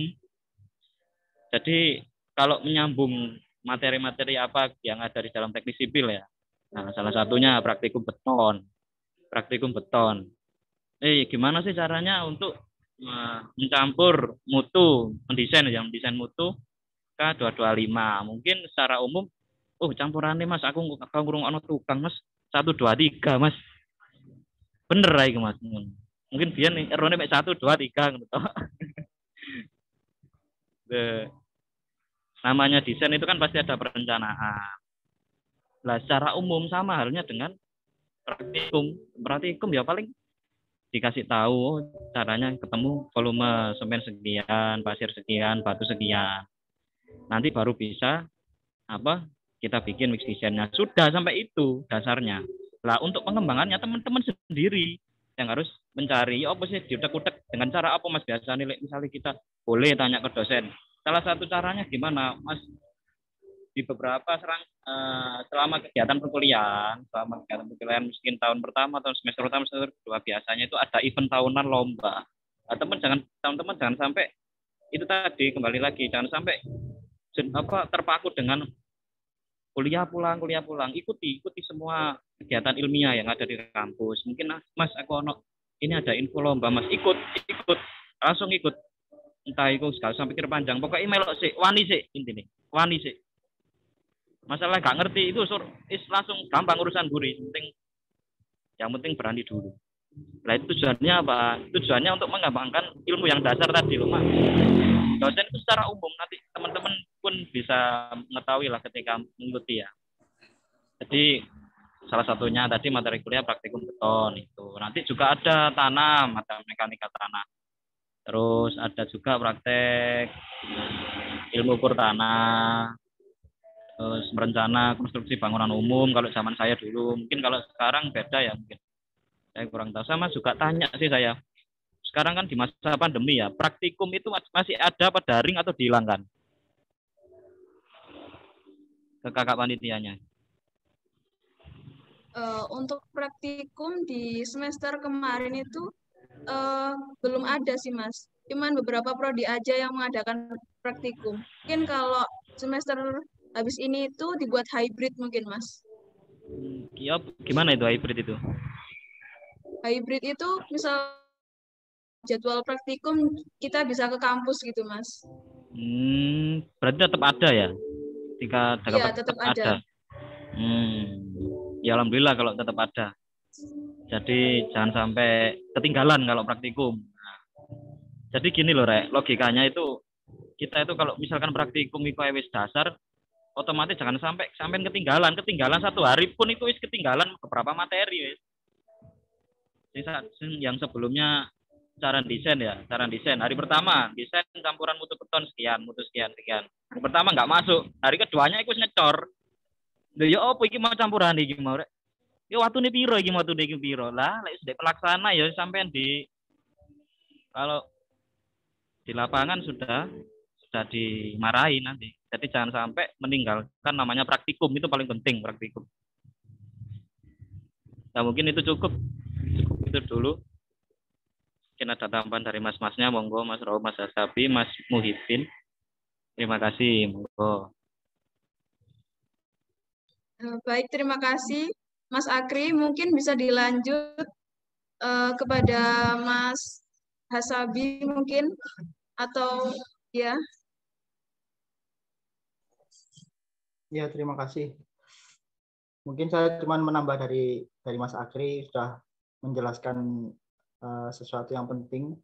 Jadi kalau menyambung materi-materi apa yang ada di dalam teknik sipil ya. Nah, salah satunya praktikum beton. Gimana sih caranya untuk mencampur mutu, mendesain mutu K225. Mungkin secara umum, campurannya Mas, aku ngrungokno tukang Mas, 1 2 3 Mas. Bener ae Mas. Mungkin biyen erone mek 1 2 3 ngono to. Namanya desain itu kan pasti ada perencanaan. Lah secara umum sama halnya dengan praktikum ya paling dikasih tahu caranya ketemu volume semen sekian, pasir sekian, batu sekian. Nanti baru bisa kita bikin mix desainnya. Sudah sampai itu dasarnya. Lah untuk pengembangannya teman-teman sendiri yang harus mencari apa sih diutek-utek dengan cara apa Mas biasanya misalnya kita boleh tanya ke dosen. Salah satu caranya gimana Mas? Di beberapa selama kegiatan perkuliahan mungkin tahun pertama atau semester pertama semester kedua biasanya itu ada event tahunan lomba. Nah, teman-teman jangan sampai itu tadi kembali lagi jangan sampai terpaku dengan kuliah pulang ikuti semua kegiatan ilmiah yang ada di kampus. Mungkin Mas aku ini ada info lomba Mas ikut langsung ikut. Entah itu gak usah pikir panjang, pokoknya melok sih, wani sih. Masalah gak ngerti itu langsung gampang urusan buri. Yang penting berani dulu. Nah itu tujuannya apa? Tujuannya untuk mengembangkan ilmu yang dasar tadi loh Mas. Dosen itu secara umum nanti teman-teman pun bisa mengetahui lah ketika mengikuti ya. Jadi salah satunya tadi materi kuliah praktikum beton itu. Nanti juga ada tanam, ada mekanika tanah. Terus ada juga praktek ilmu ukur tanah. Terus merencana konstruksi bangunan umum kalau zaman saya dulu. Mungkin kalau sekarang beda ya mungkin. Saya kurang tahu. Sama juga tanya sih saya. Sekarang kan di masa pandemi ya, praktikum itu masih ada apa daring atau dihilangkan? Ke kakak panitianya. Untuk praktikum di semester kemarin itu belum ada sih Mas. Cuman beberapa prodi aja yang mengadakan praktikum. Mungkin kalau semester habis ini itu dibuat hybrid mungkin Mas. Gimana itu hybrid itu? Hybrid itu misal jadwal praktikum kita bisa ke kampus gitu Mas. Berarti tetap ada ya? Iya tetap ada. Ya alhamdulillah kalau tetap ada. Jadi jangan sampai ketinggalan kalau praktikum. Nah, jadi gini loh Rek, logikanya itu kita itu kalau misalkan praktikum itu wis dasar, otomatis jangan sampai ketinggalan 1 hari pun itu wis ketinggalan beberapa materi wis. Yang sebelumnya cara desain hari pertama desain campuran mutu beton sekian. Hari pertama nggak masuk, hari keduanya ikut ngecor. Lho ya apa iki mau campuran iki mau rek. Ya waktune piro iki waktune iki piro. Lah lek sudah pelaksana ya sampean di kalau di lapangan sudah dimarahi nanti. Jadi jangan sampai meninggalkan namanya praktikum, itu paling penting praktikum. Nah mungkin itu cukup itu dulu. Mungkin ada tambahan dari mas-masnya, monggo Mas Rauf, Mas Hasabi, Mas Muhyiddin. Terima kasih, monggo. Baik, terima kasih Mas Akri. Mungkin bisa dilanjut kepada Mas Hasabi mungkin, atau ya. Ya, terima kasih. Mungkin saya cuma menambah dari Mas Akri sudah menjelaskan sesuatu yang penting.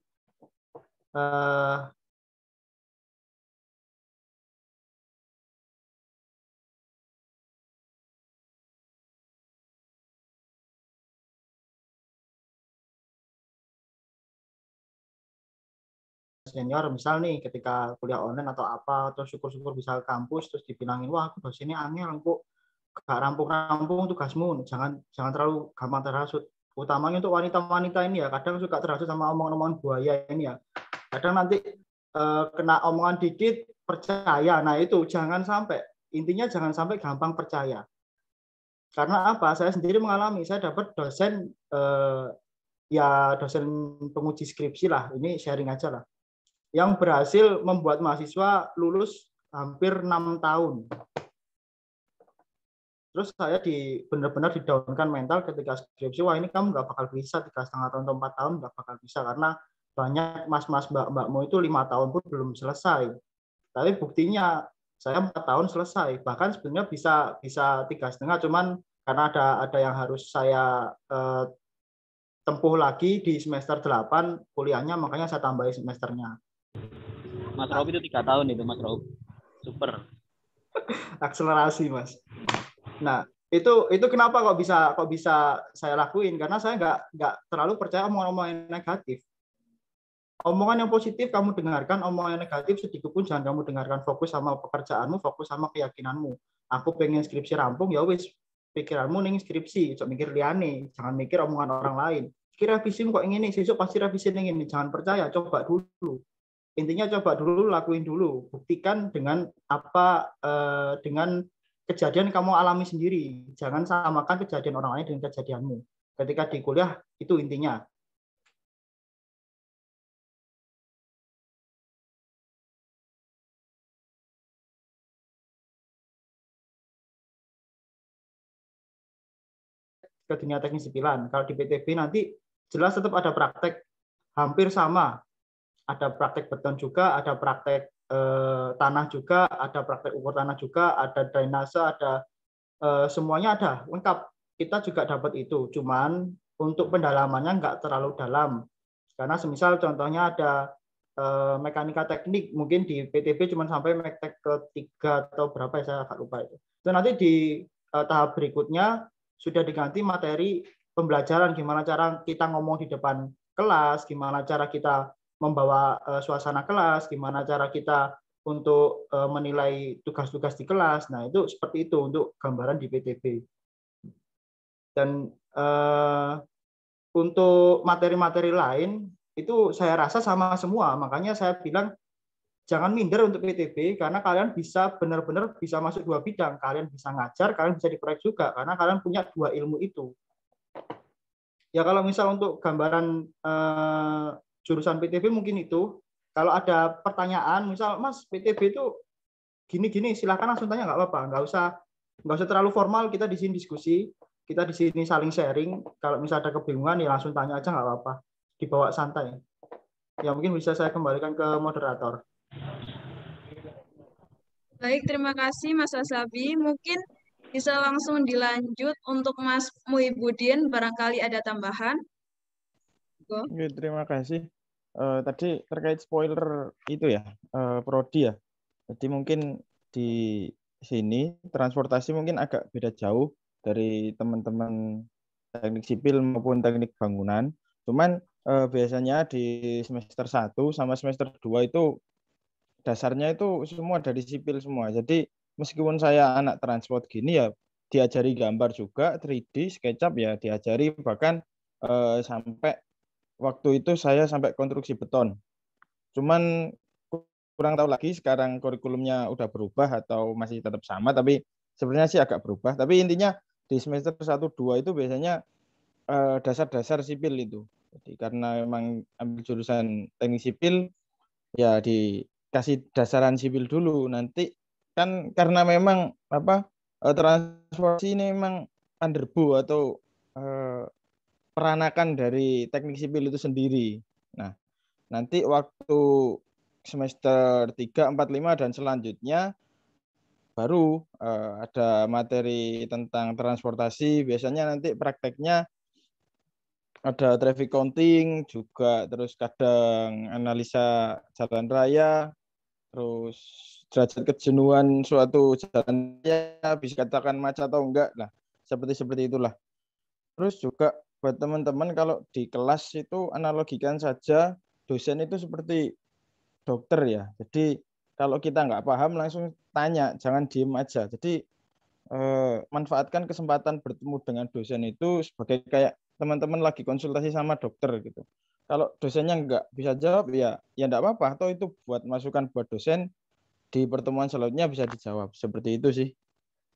Senior misal nih ketika kuliah online atau apa, terus syukur-syukur bisa ke kampus terus dibilangin, wah aku dosennya angel kok gak rampung-rampung tugasmu, jangan terlalu gampang terhasut. Utamanya untuk wanita-wanita ini ya, kadang suka terhasut sama omongan-omongan buaya ini ya. Kadang nanti kena omongan dikit percaya. Nah itu jangan sampai, intinya jangan sampai gampang percaya. Karena apa? Saya sendiri mengalami, saya dapat dosen ya dosen penguji skripsi lah, ini sharing aja lah, yang berhasil membuat mahasiswa lulus hampir 6 tahun. Terus saya benar-benar didownkan mental ketika skripsi, wah ini kamu nggak bakal bisa 3,5 tahun atau 4 tahun nggak bakal bisa, karena banyak mas-mas mbak-mbakmu itu 5 tahun pun belum selesai. Tapi buktinya saya 4 tahun selesai, bahkan sebenarnya bisa 3,5, cuman karena ada yang harus saya tempuh lagi di semester 8 kuliahnya, makanya saya tambahin semesternya. Mas Rauf itu 3 tahun itu Mas Rauf. Super. Akselerasi Mas. Nah itu kenapa kok bisa saya lakuin, karena saya nggak terlalu percaya omongan-omongan yang negatif. Omongan yang positif kamu dengarkan, omongan yang negatif sedikit pun jangan kamu dengarkan. Fokus sama pekerjaanmu, fokus sama keyakinanmu. Aku pengen skripsi rampung, ya wis pikiranmu ning skripsi, cok mikir liane, jangan mikir omongan orang lain. Kira revisimu kok ini, sesuk pasti revisi ini, jangan percaya, coba dulu. Intinya coba dulu, lakuin dulu, buktikan dengan apa, dengan kejadian kamu alami sendiri. Jangan samakan kejadian orang lain dengan kejadianmu. Ketika di kuliah itu intinya. Ke dunia teknik sipilan. Kalau di PTB nanti jelas tetap ada praktek hampir sama. Ada praktek beton juga, ada praktek tanah juga, ada praktek ukur tanah juga, ada drainase, ada semuanya ada, lengkap. Kita juga dapat itu, cuman untuk pendalamannya nggak terlalu dalam. Karena semisal contohnya ada mekanika teknik, mungkin di PTB cuma sampai mektek ke-3 atau berapa ya, saya agak lupa itu. Itu nanti di tahap berikutnya sudah diganti materi pembelajaran, gimana cara kita ngomong di depan kelas, gimana cara kita membawa suasana kelas, gimana cara kita untuk menilai tugas-tugas di kelas. Nah, itu seperti itu untuk gambaran di PTB. Dan untuk materi-materi lain, itu saya rasa sama semua. Makanya saya bilang, jangan minder untuk PTB, karena kalian bisa benar-benar bisa masuk 2 bidang. Kalian bisa ngajar, kalian bisa diproyek juga, karena kalian punya 2 ilmu itu. Ya kalau misal untuk gambaran jurusan PTB mungkin itu. Kalau ada pertanyaan, misal Mas PTB itu gini-gini, silakan langsung tanya, nggak apa-apa, nggak usah terlalu formal. Kita di sini diskusi, kita di sini saling sharing. Kalau misal ada kebingungan ya langsung tanya aja, nggak apa-apa, dibawa santai. Ya mungkin bisa saya kembalikan ke moderator. Baik, terima kasih Mas Hasabi. Mungkin bisa langsung dilanjut untuk Mas Muhyiddin, barangkali ada tambahan. Oke, terima kasih. Tadi terkait spoiler itu ya, prodi ya. Jadi mungkin di sini transportasi mungkin agak beda jauh dari teman-teman teknik sipil maupun teknik bangunan. Cuman biasanya di semester 1 sama semester 2 itu dasarnya itu semua dari sipil semua. Jadi meskipun saya anak transport gini ya diajari gambar juga, 3D, SketchUp ya diajari, bahkan sampai waktu itu saya sampai konstruksi beton. Cuman kurang tahu lagi sekarang kurikulumnya udah berubah atau masih tetap sama, tapi sebenarnya sih agak berubah. Tapi intinya di semester 1-2 itu biasanya dasar-dasar sipil itu. Jadi karena memang ambil jurusan teknik sipil, ya dikasih dasaran sipil dulu. Nanti kan karena memang transportasi ini memang underbu atau peranakan dari teknik sipil itu sendiri. Nah, nanti waktu semester 3, 4, 5 dan selanjutnya baru ada materi tentang transportasi. Biasanya nanti prakteknya ada traffic counting juga, terus kadang analisa jalan raya, terus derajat kejenuhan suatu jalan raya, bisa katakan macet atau enggak lah, seperti itulah. Terus juga buat teman-teman kalau di kelas itu analogikan saja dosen itu seperti dokter ya. Jadi kalau kita nggak paham langsung tanya, jangan diem aja. Jadi manfaatkan kesempatan bertemu dengan dosen itu sebagai kayak teman-teman lagi konsultasi sama dokter gitu. Kalau dosennya nggak bisa jawab ya nggak apa-apa. Atau itu buat masukan buat dosen di pertemuan selanjutnya bisa dijawab. Seperti itu sih.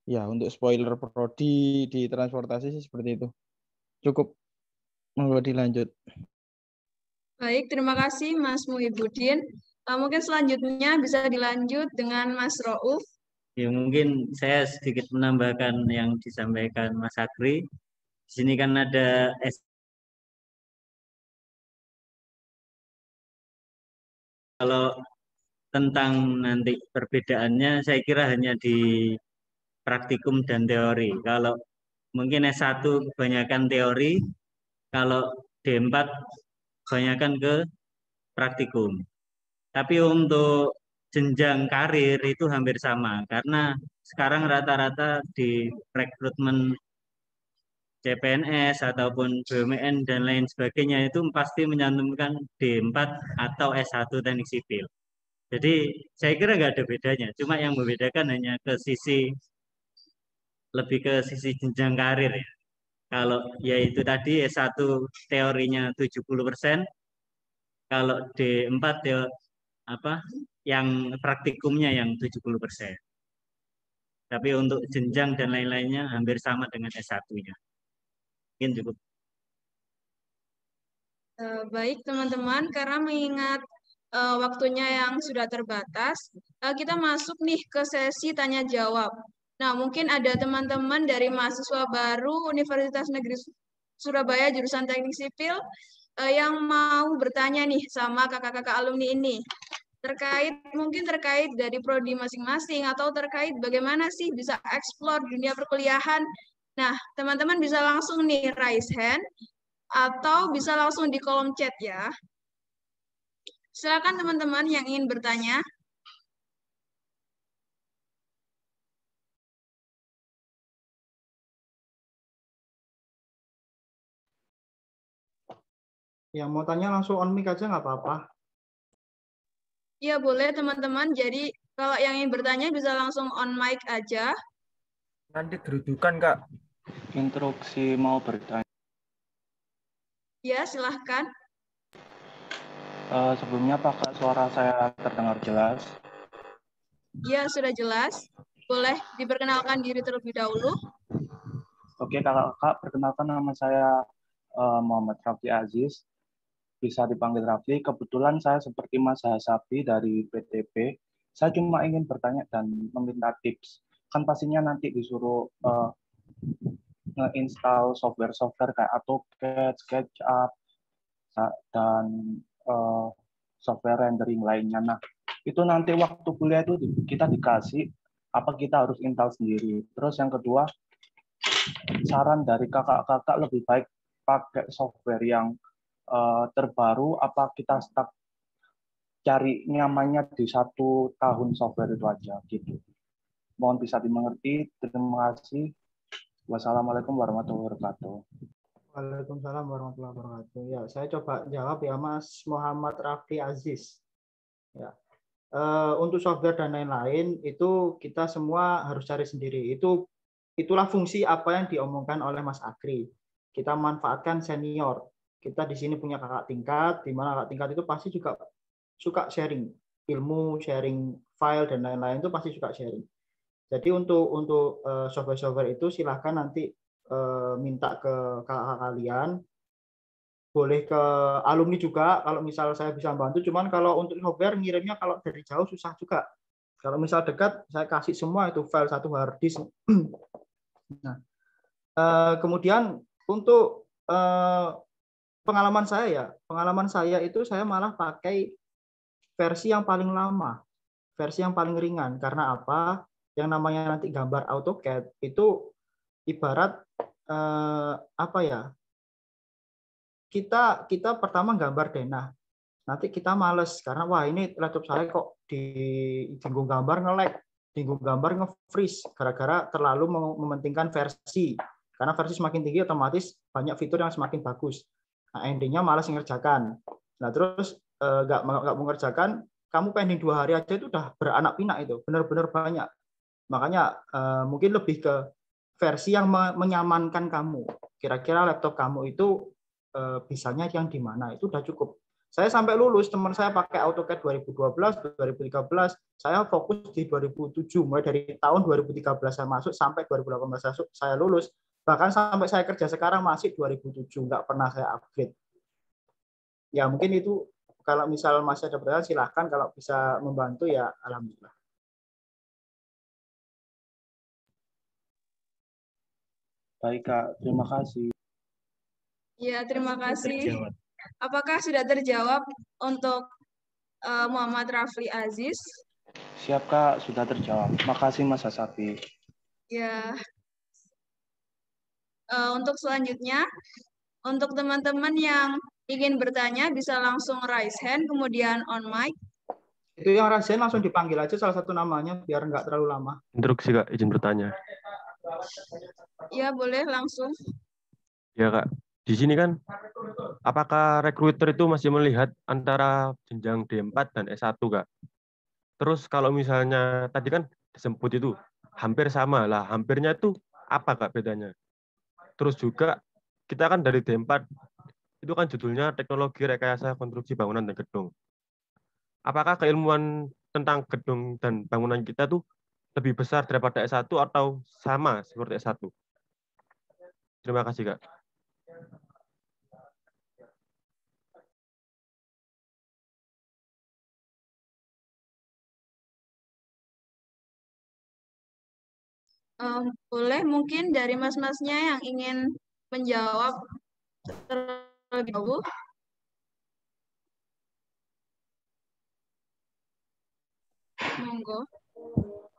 Ya untuk spoiler prodi di transportasi sih seperti itu. Cukup. Monggo dilanjut. Baik, terima kasih Mas Muhibudin. Mungkin selanjutnya bisa dilanjut dengan Mas Rauf. Ya mungkin saya sedikit menambahkan yang disampaikan Mas Akri. Di sini kan ada kalau tentang nanti perbedaannya saya kira hanya di praktikum dan teori. Kalau mungkin S1 kebanyakan teori, kalau D4 kebanyakan ke praktikum. Tapi untuk jenjang karir itu hampir sama karena sekarang rata-rata di rekrutmen CPNS ataupun BUMN dan lain sebagainya itu pasti menyantumkan D4 atau S1 teknik sipil. Jadi saya kira nggak ada bedanya, cuma yang membedakan hanya ke sisi lebih ke sisi jenjang karir ya. Kalau yaitu tadi S1 teorinya 70%, kalau D4 yang praktikumnya yang 70%. Tapi untuk jenjang dan lain-lainnya hampir sama dengan S1-nya. Mungkin cukup. Baik teman-teman, karena mengingat waktunya yang sudah terbatas, kita masuk nih ke sesi tanya jawab. Nah, mungkin ada teman-teman dari mahasiswa baru Universitas Negeri Surabaya jurusan Teknik Sipil yang mau bertanya nih sama kakak-kakak alumni ini. Mungkin terkait dari prodi masing-masing atau terkait bagaimana sih bisa explore dunia perkuliahan. Nah, teman-teman bisa langsung nih raise hand atau bisa langsung di kolom chat ya. Silakan teman-teman yang ingin bertanya. Yang mau tanya langsung on mic aja nggak apa-apa. Iya boleh teman-teman. Jadi kalau yang ingin bertanya bisa langsung on mic aja. Nanti kerudukan Kak. Instruksi mau bertanya. Ya silahkan. Sebelumnya apakah suara saya terdengar jelas? Ya sudah jelas. Boleh diperkenalkan diri terlebih dahulu. Oke kakak-kakak, perkenalkan nama saya Muhammad Raffi Aziz. Bisa dipanggil Raffi. Kebetulan saya seperti Mas Hasabi dari PTP. Saya cuma ingin bertanya dan meminta tips. Kan pastinya nanti disuruh nge-install software-software kayak AutoCAD, SketchUp, dan software rendering lainnya. Nah, itu nanti waktu kuliah itu kita dikasih apa kita harus install sendiri. Terus yang kedua, saran dari kakak-kakak lebih baik pakai software yang terbaru apa kita start cari nyamannya di 1 tahun software itu aja gitu. Mohon bisa dimengerti. Terima kasih. Wassalamualaikum warahmatullahi wabarakatuh. Waalaikumsalam warahmatullahi wabarakatuh. Ya, saya coba jawab ya Mas Muhammad Raffi Aziz. Ya. Untuk software dan lain-lain itu kita semua harus cari sendiri. Itu itulah fungsi apa yang diomongkan oleh Mas Akri. Kita manfaatkan senior. Kita di sini punya kakak tingkat, di mana kakak tingkat itu pasti juga suka sharing ilmu, sharing file dan lain-lain itu pasti suka sharing. Jadi untuk software-software itu silahkan nanti minta ke kakak kalian, boleh ke alumni juga kalau misal saya bisa bantu. Cuman kalau untuk software ngirimnya kalau dari jauh susah juga. Kalau misal dekat saya kasih semua itu file satu hard disk. Nah, kemudian untuk pengalaman saya itu saya malah pakai versi yang paling lama, versi yang paling ringan. Karena apa? Yang namanya nanti gambar AutoCAD itu ibarat apa ya? Kita pertama gambar denah, nanti kita males karena wah ini laptop saya kok diganggu gambar nge-lag, diganggu gambar nge-freeze gara-gara terlalu mementingkan versi. Karena versi semakin tinggi otomatis banyak fitur yang semakin bagus. Nah, endingnya malas mengerjakan. Nah, terus nggak mengerjakan, kamu pending 2 hari aja itu udah beranak pinak itu, benar-benar banyak. Makanya mungkin lebih ke versi yang menyamankan kamu. Kira-kira laptop kamu itu bisanya yang di mana, itu udah cukup. Saya sampai lulus, teman saya pakai AutoCAD 2012, 2013, saya fokus di 2007, mulai dari tahun 2013 saya masuk sampai 2018 saya lulus. Bahkan sampai saya kerja sekarang masih 2007, nggak pernah saya upgrade. Ya mungkin itu kalau misal masih ada pertanyaan silahkan, kalau bisa membantu ya alhamdulillah. Baik Kak, terima kasih. Ya, terima kasih. Apakah sudah terjawab untuk Muhammad Rafli Aziz? Siap Kak, sudah terjawab. Makasih Mas Hasabi. Ya. Untuk selanjutnya, untuk teman-teman yang ingin bertanya bisa langsung raise hand, kemudian on mic. Itu yang raise hand langsung dipanggil aja salah satu namanya biar nggak terlalu lama. Instruksi Kak, izin bertanya. Ya, boleh langsung. Ya Kak, di sini kan apakah recruiter itu masih melihat antara jenjang D4 dan S1 Kak? Terus kalau misalnya tadi kan disebut itu hampir sama lah, hampirnya itu apa Kak bedanya? Terus juga kita kan dari D4 itu kan judulnya teknologi rekayasa konstruksi bangunan dan gedung. Apakah keilmuan tentang gedung dan bangunan kita tuh lebih besar daripada S1 atau sama seperti S1? Terima kasih Kak. Boleh mungkin dari mas-masnya yang ingin menjawab terlebih dahulu. Monggo.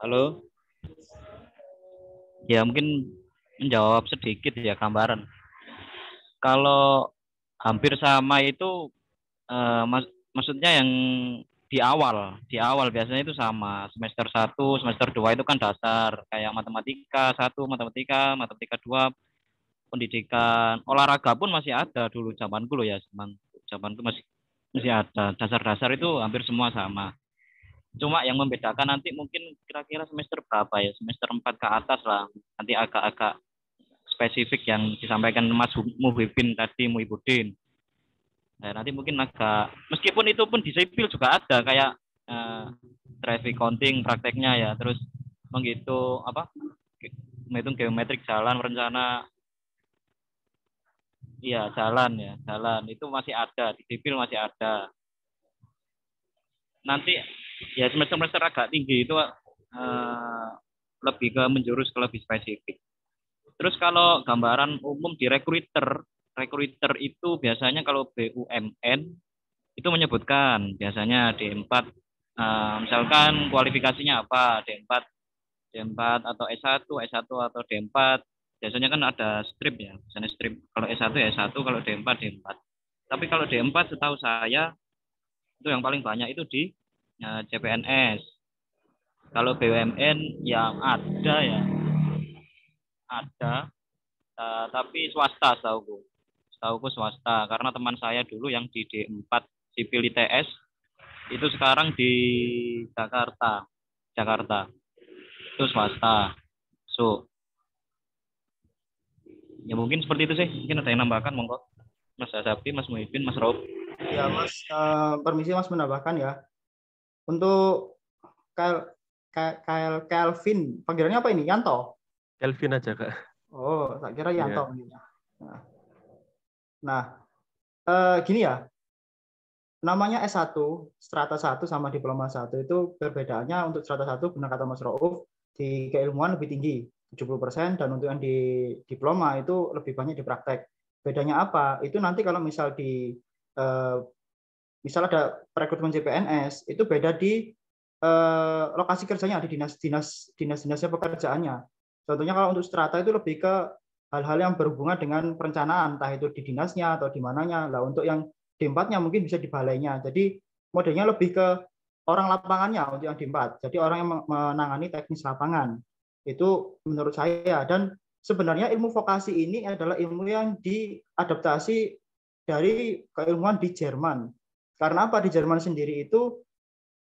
Halo. Ya mungkin menjawab sedikit ya gambaran. Kalau hampir sama itu maksudnya yang di awal biasanya itu sama. Semester 1, semester 2 itu kan dasar kayak matematika 1, matematika 2, pendidikan olahraga pun masih ada dulu zamanku loh ya, zamanku masih ada. Dasar-dasar itu hampir semua sama. Cuma yang membedakan nanti mungkin kira-kira semester berapa ya, semester 4 ke atas lah. Nanti agak-agak spesifik yang disampaikan Mas Muhibin tadi, Muhibudin. Nah, nanti mungkin agak, meskipun itu pun di sipil juga ada kayak traffic counting prakteknya ya, terus menghitung menghitung geometrik jalan, rencana iya jalan itu masih ada, di sipil masih ada. Nanti ya semester agak tinggi itu lebih ke menjurus ke lebih spesifik. Terus kalau gambaran umum di recruiter itu biasanya kalau BUMN itu menyebutkan biasanya D4, misalkan kualifikasinya apa, D4 atau S1 atau D4, biasanya kan ada strip ya, misalnya strip kalau S1 ya S1, kalau D4 D4. Tapi kalau D4 setahu saya itu yang paling banyak itu di CPNS. Kalau BUMN yang ada ya ada, tapi swasta setahuku swasta, karena teman saya dulu yang di D4 sipil ITS itu sekarang di Jakarta itu swasta. So Ya mungkin seperti itu sih. Mungkin ada yang nambahkan, monggo. Mas Asapi, Mas Muhyiddin, Mas Rauf. Ya, Mas, permisi Mas menambahkan ya. Untuk Kelvin, panggilannya apa ini? Yanto? Kelvin aja, Kak. Oh, tak kira Iya. Yanto. Nah, gini ya, namanya S1, strata 1 sama diploma 1 itu perbedaannya. Untuk strata 1 benar kata Mas Rauf, di keilmuan lebih tinggi 70%, dan untuk yang di diploma itu lebih banyak di praktek. Bedanya apa? Itu nanti kalau misal misal ada rekrutmen CPNS, itu beda di lokasi kerjanya, di dinas-dinasnya pekerjaannya. Contohnya kalau untuk strata itu lebih ke hal-hal yang berhubungan dengan perencanaan, entah itu di dinasnya atau di mananya. Lah untuk yang D4-nya mungkin bisa di balainya. Jadi modelnya lebih ke orang lapangannya untuk yang D4. Jadi orang yang menangani teknis lapangan. Itu menurut saya. Dan sebenarnya ilmu vokasi ini adalah ilmu yang diadaptasi dari keilmuan di Jerman. Karena apa? Di Jerman sendiri itu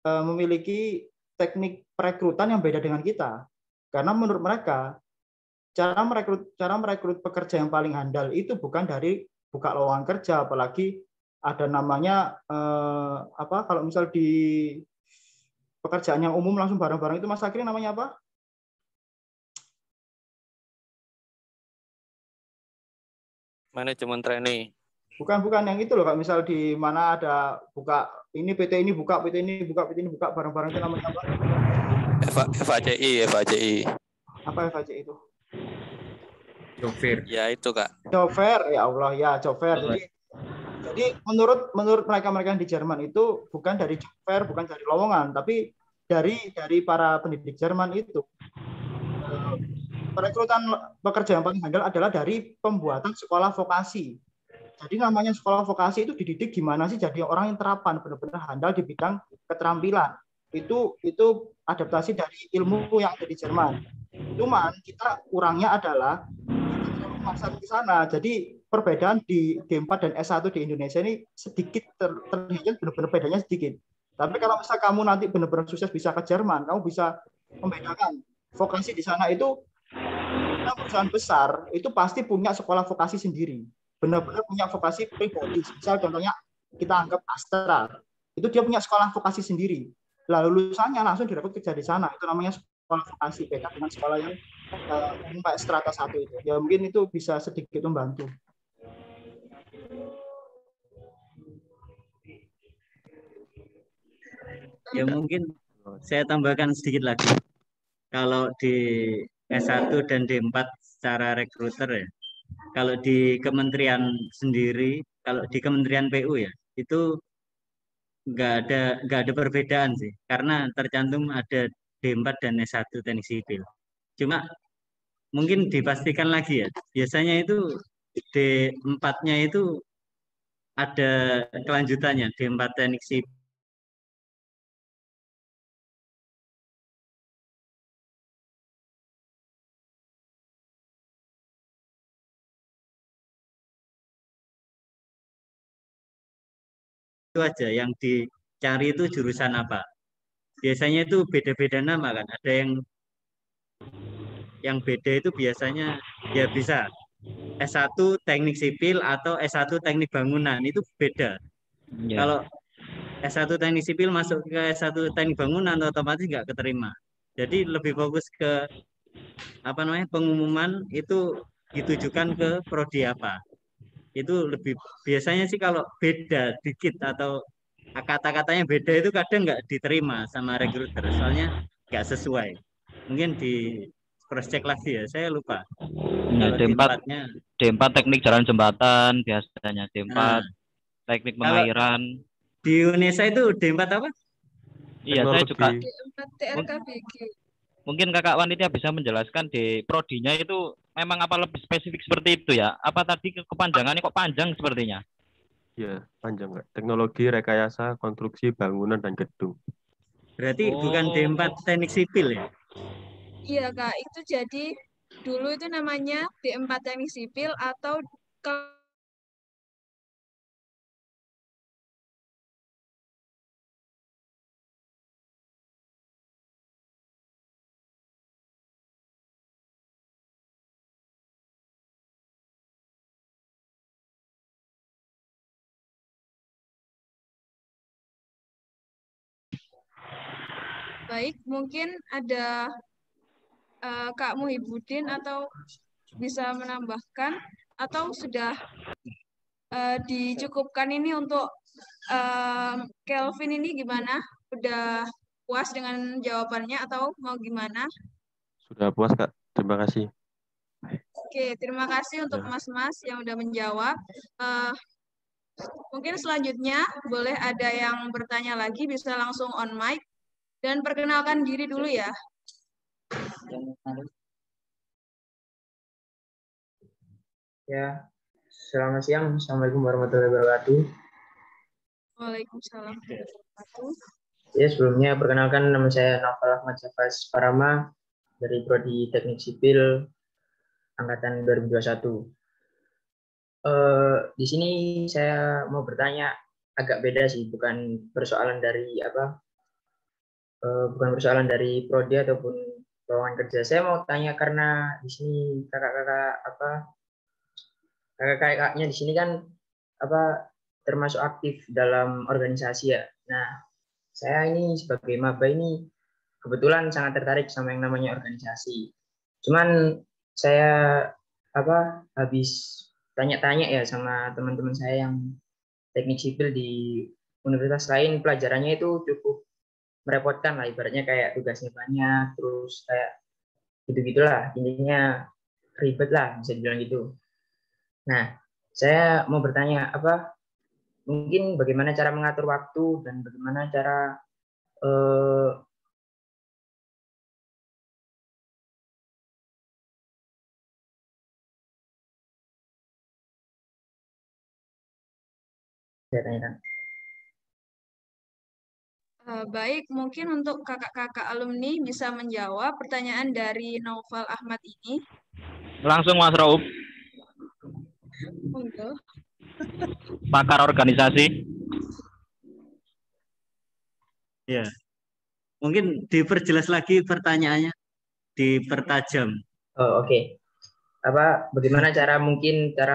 memiliki teknik perekrutan yang beda dengan kita. Karena menurut mereka cara merekrut pekerja yang paling handal itu bukan dari buka lowongan kerja, apalagi ada namanya kalau misal di pekerjaan yang umum langsung bareng-bareng itu, Mas Akri, namanya apa? Manajemen trainee. Bukan yang itu loh, Kak. Misal di mana ada buka ini PT ini buka, PT ini buka, PT ini buka bareng-bareng, itu namanya apa? FACI. Apa FACI itu? Job fair. Ya itu, Kak. Job fair, ya Allah, ya job fair. Jadi menurut mereka yang di Jerman itu bukan dari job fair, bukan dari lowongan, tapi dari para pendidik Jerman itu perekrutan pekerja yang paling handal adalah dari pembuatan sekolah vokasi. Jadi namanya sekolah vokasi itu dididik gimana sih jadi orang yang terapan, benar-benar handal di bidang keterampilan. Itu adaptasi dari ilmu yang ada di Jerman. Cuman kita kurangnya adalah kita terlalu memaksa di sana. Jadi perbedaan di D4 dan S1 di Indonesia ini sedikit terlihat, benar-benar bedanya sedikit. Tapi kalau misalnya kamu nanti benar-benar sukses bisa ke Jerman, kamu bisa membedakan vokasi di sana itu. Perusahaan besar itu pasti punya sekolah vokasi sendiri, benar-benar punya vokasi pribadi. Misal contohnya kita anggap Astra, itu dia punya sekolah vokasi sendiri. Lalu lulusannya langsung direkrut kerja di sana. Itu namanya sekolah vokasi, beda dengan sekolah yang kayak strata 1 itu. Ya mungkin itu bisa sedikit membantu. Ya mungkin saya tambahkan sedikit lagi. Kalau di S1 dan D4 secara rekruter ya, kalau di kementerian sendiri, kalau di Kementerian PU ya, itu nggak ada perbedaan sih, karena tercantum ada D4 dan S1 teknik sipil. Cuma mungkin dipastikan lagi ya, biasanya itu D4-nya itu ada kelanjutannya, D4 teknik sipil. Itu aja yang dicari itu jurusan apa. Biasanya itu beda-beda nama kan. Ada yang beda itu biasanya ya bisa S1 teknik sipil atau S1 teknik bangunan, itu beda. Ya. Kalau S1 teknik sipil masuk ke S1 teknik bangunan otomatis nggak keterima. Jadi lebih fokus ke pengumuman itu ditujukan ke prodi apa. Itu lebih biasanya sih kalau beda dikit atau kata-katanya beda itu kadang nggak diterima sama rekruter, soalnya nggak sesuai. Mungkin di cross check lagi ya, saya lupa. Ya, Kalau D4 teknik jalan jembatan biasanya, D4 teknik pengairan. Di Indonesia itu D4 apa? Iya, saya juga. D4 TRKBG. Mungkin Kakak Wanitia bisa menjelaskan di prodinya itu memang apa lebih spesifik seperti itu ya? Apa tadi kepanjangannya kok panjang sepertinya? Ya, panjang Kak. Teknologi rekayasa konstruksi bangunan dan gedung. Berarti bukan D4 teknik sipil ya? Iya Kak, itu jadi dulu itu namanya D4 teknik sipil atau Baik, mungkin ada Kak Muhibudin atau bisa menambahkan atau sudah dicukupkan ini untuk Kelvin ini gimana? Udah puas dengan jawabannya atau mau gimana? Sudah puas, Kak. Terima kasih. Oke, terima kasih untuk Ya. mas-mas yang udah menjawab. Mungkin selanjutnya boleh ada yang bertanya lagi, bisa langsung on mic. Dan perkenalkan diri dulu ya. Ya, selamat siang. Assalamualaikum warahmatullahi wabarakatuh. Waalaikumsalam. Ya, sebelumnya perkenalkan nama saya Naufal Ahmad Syafas Parama dari Prodi Teknik Sipil angkatan 2021. Di sini saya mau bertanya agak beda sih, bukan persoalan dari bukan persoalan dari prodi ataupun lowongan kerja. Saya mau tanya karena di sini kakak-kakaknya di sini kan termasuk aktif dalam organisasi ya. Nah, saya ini sebagai maba ini kebetulan sangat tertarik sama yang namanya organisasi. Cuman saya habis tanya-tanya ya sama teman-teman saya yang teknik sipil di universitas lain, pelajarannya itu cukup merepotkan lah, ibaratnya kayak tugasnya banyak, terus kayak gitu-gitulah, intinya ribet lah bisa dibilang gitu. Nah, saya mau bertanya mungkin bagaimana cara mengatur waktu dan bagaimana cara saya tanyakan. Baik, mungkin untuk kakak-kakak alumni bisa menjawab pertanyaan dari Naufal Ahmad ini. Langsung Mas Rauf, Monggo. pakar organisasi. Ya, mungkin diperjelas lagi pertanyaannya, dipertajam. Oh, oke. Bagaimana cara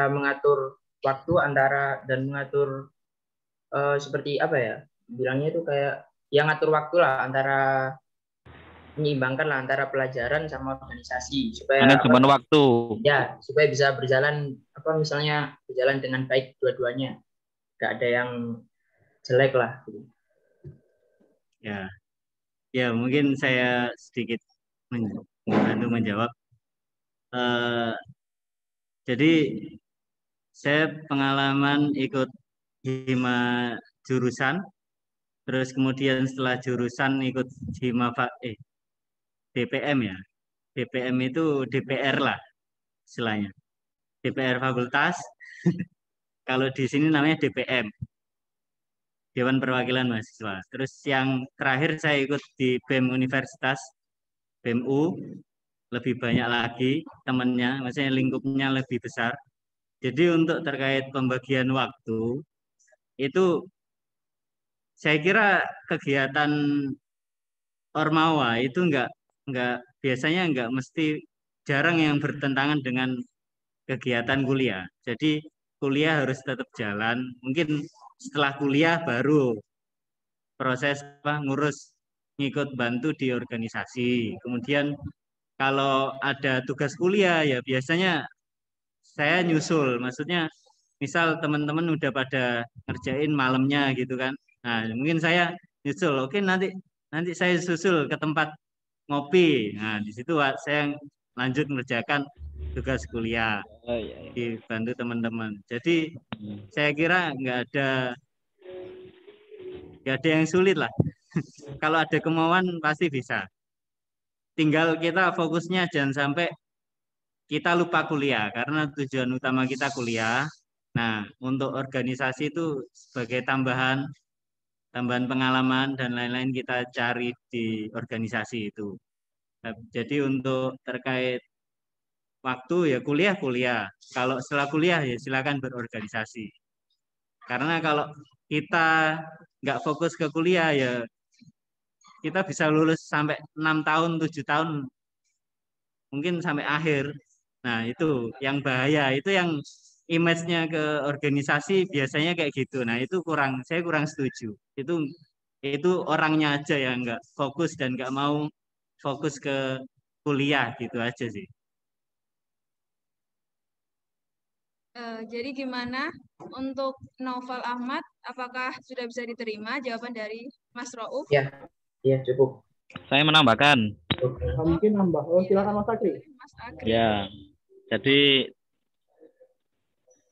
mengatur waktu antara dan mengatur seperti bilangnya itu kayak yang ngatur waktu lah, antara menyeimbangkan lah antara pelajaran sama organisasi supaya Manajemen waktu. Ya, supaya bisa berjalan misalnya berjalan dengan baik dua-duanya. Gak ada yang jelek lah. Ya, ya mungkin saya sedikit membantu menjawab. Jadi saya pengalaman ikut hima jurusan, terus kemudian setelah jurusan ikut hima DPM ya. DPM itu DPR lah istilahnya. DPR fakultas. Kalau di sini namanya DPM. Dewan Perwakilan Mahasiswa. Terus yang terakhir saya ikut di BEM Universitas, BEMU, lebih banyak lagi temannya, maksudnya lingkupnya lebih besar. Jadi untuk terkait pembagian waktu, itu saya kira kegiatan Ormawa itu biasanya enggak mesti, jarang yang bertentangan dengan kegiatan kuliah. Jadi kuliah harus tetap jalan. Mungkin setelah kuliah baru proses ngurus ngikut bantu di organisasi. Kemudian kalau ada tugas kuliah ya biasanya saya nyusul. Maksudnya misal teman-teman udah pada ngerjain malamnya gitu kan. Nah, mungkin saya nyusul. Oke, nanti saya susul ke tempat ngopi. Nah, di situ saya lanjut mengerjakan tugas kuliah. Dibantu teman-teman. Jadi saya kira nggak ada yang sulit lah. Kalau ada kemauan pasti bisa. Tinggal kita fokusnya jangan sampai kita lupa kuliah karena tujuan utama kita kuliah. Nah, untuk organisasi itu sebagai tambahan pengalaman dan lain-lain kita cari di organisasi itu. Nah, jadi untuk terkait waktu ya kuliah. Kalau setelah kuliah ya silakan berorganisasi. Karena kalau kita nggak fokus ke kuliah ya kita bisa lulus sampai 6 tahun, 7 tahun, mungkin sampai akhir. Nah, itu yang bahaya, itu yang image-nya ke organisasi biasanya kayak gitu. Nah, itu saya kurang setuju. Itu Itu orangnya aja yang nggak fokus dan nggak mau fokus ke kuliah gitu aja sih. Jadi gimana untuk Naufal Ahmad? Apakah sudah bisa diterima jawaban dari Mas Rauf? Ya, iya cukup. Saya menambahkan. Mungkin nambah. Oh, silakan Mas Akri. Mas Akri. Ya, jadi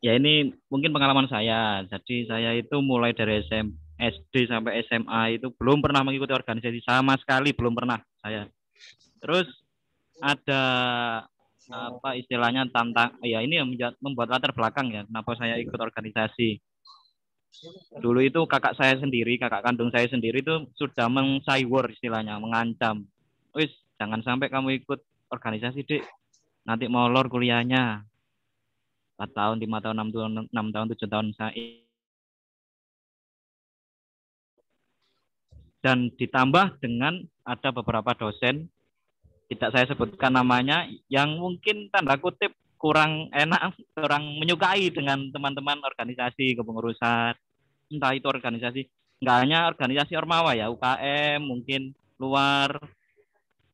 ya ini mungkin pengalaman saya. Jadi saya itu mulai dari SD sampai SMA itu belum pernah mengikuti organisasi sama sekali, belum pernah saya. Terus ada apa istilahnya ya ini yang membuat latar belakang ya kenapa saya ikut organisasi. Dulu itu kakak kandung saya sendiri itu sudah meng-cywar istilahnya, mengancam. Wis, jangan sampai kamu ikut organisasi, Dik. Nanti molor kuliahnya. 4 tahun, 5 tahun, 6 tahun, 7 tahun saya. Dan ditambah dengan ada beberapa dosen, tidak saya sebutkan namanya, yang mungkin tanda kutip kurang enak, kurang menyukai dengan teman-teman organisasi kepengurusan, entah itu organisasi, nggak hanya organisasi Ormawa ya, UKM, mungkin luar,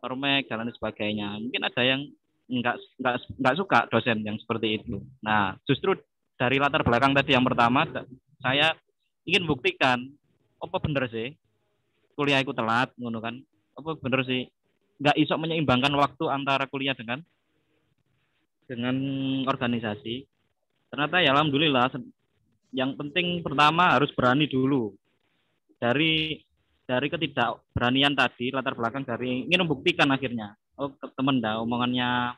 Ormek, dan lain sebagainya. Mungkin ada yang nggak suka dosen yang seperti itu. Nah, justru dari latar belakang tadi yang pertama, saya ingin buktikan, apa bener sih, kuliah itu telat, ngono kan, apa bener sih, nggak iso menyeimbangkan waktu antara kuliah dengan organisasi. Ternyata ya alhamdulillah, yang penting pertama harus berani dulu. Dari ketidakberanian tadi, latar belakang dari ingin membuktikan akhirnya, oh temen dah omongannya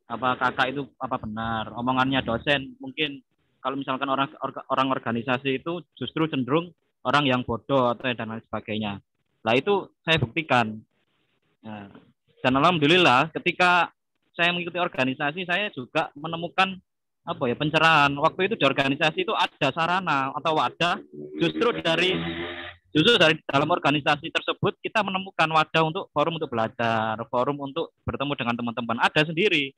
apa kakak itu apa benar, omongannya dosen mungkin kalau misalkan orang organisasi itu justru cenderung orang yang bodoh atau dan lain sebagainya. Nah itu saya buktikan. Nah, dan alhamdulillah ketika saya mengikuti organisasi saya juga menemukan apa ya pencerahan. Waktu itu di organisasi itu ada sarana atau wadah justru dari dalam organisasi tersebut kita menemukan wadah untuk forum untuk belajar, forum untuk bertemu dengan teman-teman. Ada sendiri.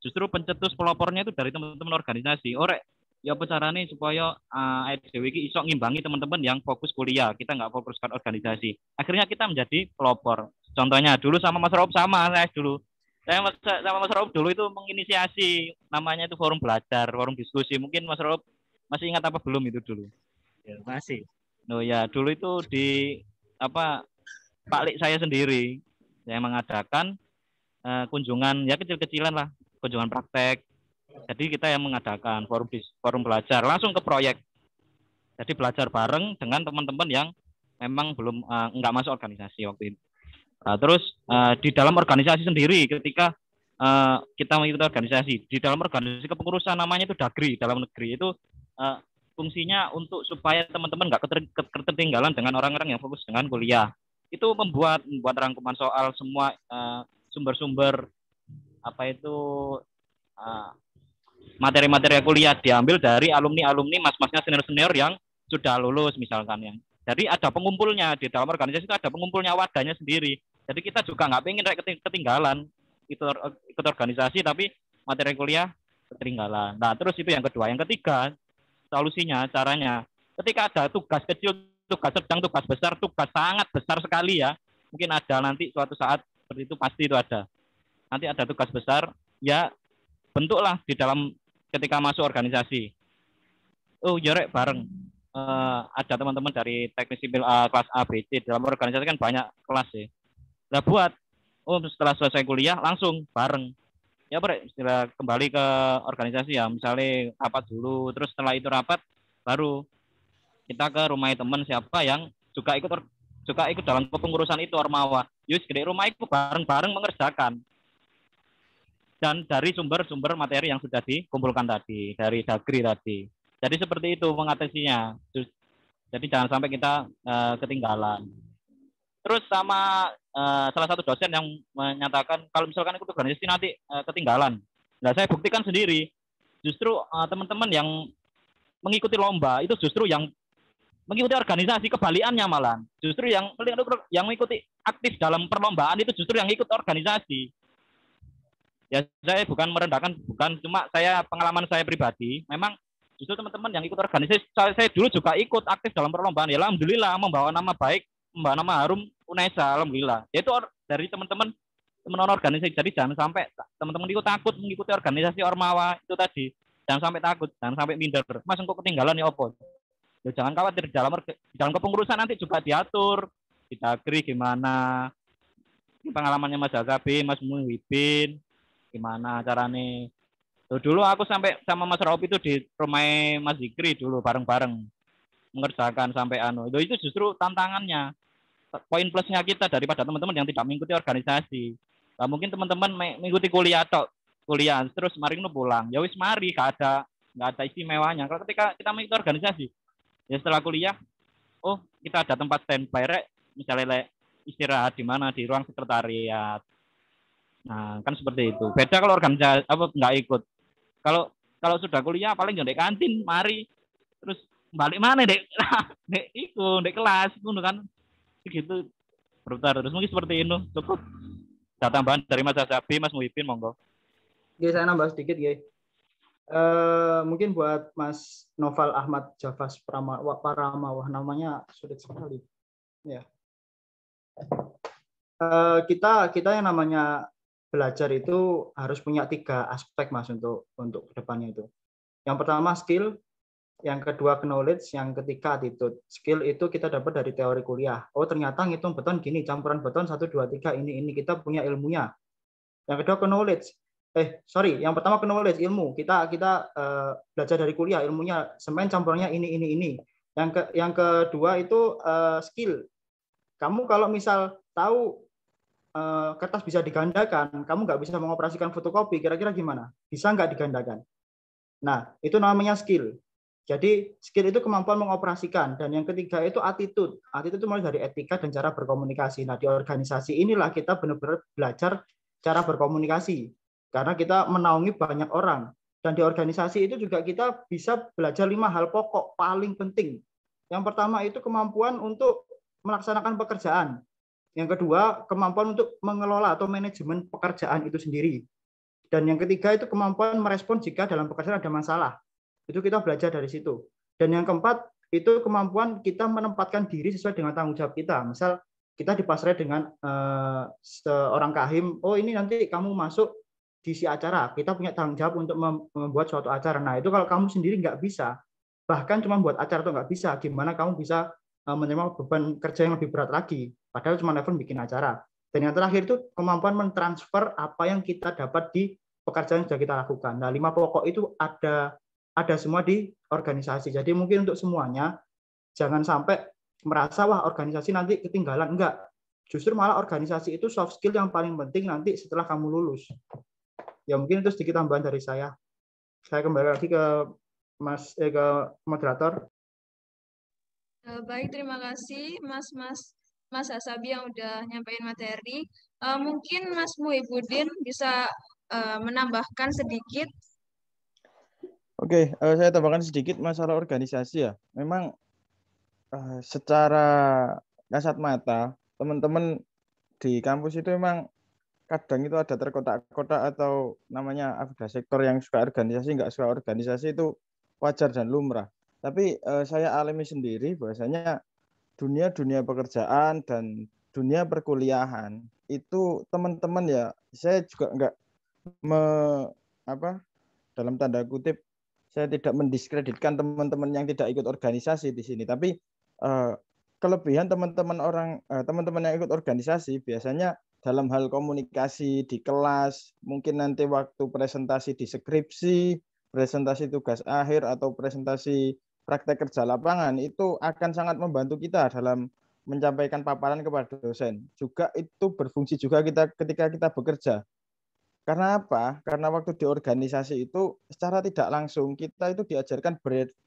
Justru pencetus pelopornya itu dari teman-teman organisasi. Orek ya apa caranya supaya IDW ini iso ngimbangi teman-teman yang fokus kuliah, kita nggak fokuskan organisasi. Akhirnya kita menjadi pelopor. Contohnya dulu sama Mas Rauf sama saya dulu. Saya sama Mas Rauf dulu itu menginisiasi namanya itu forum belajar, forum diskusi. Mungkin Mas Rauf masih ingat apa belum itu dulu? Ya, masih. Oh ya, dulu itu di apa Pak Lik saya sendiri yang mengadakan kunjungan ya kecil-kecilan lah, kunjungan praktek. Jadi kita yang mengadakan forum belajar langsung ke proyek. Jadi belajar bareng dengan teman-teman yang memang belum nggak masuk organisasi waktu itu. Terus di dalam organisasi sendiri ketika kita mengikuti organisasi, di dalam organisasi kepengurusan namanya itu Dagri dalam negeri itu fungsinya untuk supaya teman-teman nggak ketertinggalan dengan orang-orang yang fokus dengan kuliah. Itu membuat rangkuman soal semua sumber-sumber apa itu materi-materi kuliah diambil dari alumni-alumni mas-masnya senior-senior yang sudah lulus misalkan yang. Jadi ada pengumpulnya di dalam organisasi itu ada pengumpulnya wadahnya sendiri. Jadi kita juga nggak pengen ketinggalan ikut organisasi tapi materi kuliah ketinggalan. Nah terus itu yang kedua. Yang ketiga solusinya caranya ketika ada tugas kecil, tugas sedang, tugas besar, tugas sangat besar sekali ya. Mungkin ada nanti suatu saat seperti itu pasti itu ada. Nanti ada tugas besar ya bentuklah di dalam ketika masuk organisasi. Oh ya rek bareng ada teman-teman dari teknik sipil kelas A, B, C dalam organisasi kan banyak kelas ya. Nah buat setelah selesai kuliah langsung bareng. Ya rek kembali ke organisasi ya misalnya rapat dulu terus setelah itu rapat baru kita ke rumah teman siapa yang juga ikut dalam kepengurusan itu Ormawa. Yus gede rumah itu bareng-bareng mengerjakan. Dan dari sumber-sumber materi yang sudah dikumpulkan tadi, dari Dagri tadi. Jadi seperti itu mengatasinya. Jadi jangan sampai kita ketinggalan. Terus sama salah satu dosen yang menyatakan kalau misalkan ikut organisasi nanti ketinggalan. Nah saya buktikan sendiri. Justru teman-teman yang mengikuti lomba itu justru yang mengikuti organisasi kebalikannya malah. Justru yang mengikuti aktif dalam perlombaan itu justru yang ikut organisasi. Ya saya bukan merendahkan, bukan cuma saya pengalaman saya pribadi. Memang Justru teman-teman yang ikut organisasi, saya dulu juga ikut aktif dalam perlombaan. Ya alhamdulillah membawa nama baik, membawa nama harum UNESA, alhamdulillah. Itu dari teman-teman organisasi. Jadi jangan sampai teman-teman itu takut mengikuti organisasi ormawa itu tadi. Jangan sampai takut, jangan sampai minder. Mas engkau ketinggalan ya opo. Ya jangan khawatir, dalam kepengurusan nanti juga diatur, Didagri gimana, pengalamannya Mas Azabi, Mas Muhibin, gimana caranya. Dulu aku sampai sama Mas Rauf itu di rumah Mas Zikri dulu bareng-bareng mengerjakan sampai itu justru tantangannya, poin plusnya kita daripada teman-teman yang tidak mengikuti organisasi. Nah, mungkin teman-teman mengikuti kuliah terus mari pulang ya wis mari gak ada istimewanya. Kalau ketika kita mengikuti organisasi ya setelah kuliah, oh kita ada tempat standby misalnya istirahat di mana, di ruang sekretariat. Nah kan seperti itu. Beda kalau organisasi nggak ikut. Kalau sudah kuliah paling di kantin, mari terus balik mana dek kelas itu kan begitu berputar terus. Mungkin seperti itu cukup. Ada tambahan dari Mas Azabi, Mas Muhibin, monggo. Oke, saya nambah sedikit ya. Mungkin buat Mas Noval Ahmad Javas Paramawah, namanya sulit sekali. Ya. Kita yang namanya belajar itu harus punya 3 aspek Mas untuk kedepannya itu. Yang pertama skill, yang kedua knowledge, yang ketiga attitude. Skill itu kita dapat dari teori kuliah. Oh ternyata ngitung beton gini, campuran beton 1, 2, 3 ini kita punya ilmunya. Yang kedua knowledge. Yang pertama knowledge, ilmu. Kita belajar dari kuliah, ilmunya semen campurannya ini. Yang kedua itu skill. Kamu kalau misal tahu kertas bisa digandakan, kamu nggak bisa mengoperasikan fotokopi, kira-kira gimana? Bisa nggak digandakan? Nah, itu namanya skill. Jadi, skill itu kemampuan mengoperasikan. Dan yang ketiga itu attitude. Attitude itu mulai dari etika dan cara berkomunikasi. Nah, di organisasi inilah kita benar-benar belajar cara berkomunikasi. Karena kita menaungi banyak orang. Dan di organisasi itu juga kita bisa belajar 5 hal pokok paling penting. Yang pertama itu kemampuan untuk melaksanakan pekerjaan. Yang kedua, kemampuan untuk mengelola atau manajemen pekerjaan itu sendiri. Dan yang ketiga itu kemampuan merespon jika dalam pekerjaan ada masalah. Itu kita belajar dari situ. Dan yang keempat, itu kemampuan kita menempatkan diri sesuai dengan tanggung jawab kita. Misal, kita dipasrai dengan seorang kahim, oh ini nanti kamu masuk di si acara. Kita punya tanggung jawab untuk membuat suatu acara. Nah, itu kalau kamu sendiri nggak bisa, bahkan cuma buat acara itu nggak bisa, gimana kamu bisa menerima beban kerja yang lebih berat lagi. Padahal cuma level bikin acara. Dan yang terakhir itu kemampuan mentransfer apa yang kita dapat di pekerjaan yang sudah kita lakukan. Nah, 5 pokok itu ada semua di organisasi. Jadi mungkin untuk semuanya, jangan sampai merasa, wah organisasi nanti ketinggalan. Enggak. Justru malah organisasi itu soft skill yang paling penting nanti setelah kamu lulus. Ya mungkin itu sedikit tambahan dari saya. Saya kembali lagi ke ke moderator. Baik, terima kasih Mas Asabi yang udah nyampein materi. Mungkin Mas Muhibudin bisa menambahkan sedikit. Oke, saya tambahkan sedikit masalah organisasi ya. Memang secara kasat mata, teman-teman di kampus itu memang kadang itu ada terkotak-kotak atau namanya ada sektor yang suka organisasi, nggak suka organisasi, itu wajar dan lumrah. Tapi saya alami sendiri bahwasanya dunia pekerjaan dan dunia perkuliahan itu teman-teman ya, saya juga nggak dalam tanda kutip, saya tidak mendiskreditkan teman-teman yang tidak ikut organisasi di sini. Tapi kelebihan teman-teman yang ikut organisasi biasanya dalam hal komunikasi di kelas, mungkin nanti waktu presentasi di skripsi, presentasi tugas akhir atau presentasi praktek kerja lapangan, itu akan sangat membantu kita dalam menyampaikan paparan kepada dosen. Juga itu berfungsi juga ketika kita bekerja. Karena apa? Karena waktu di organisasi itu secara tidak langsung kita itu diajarkan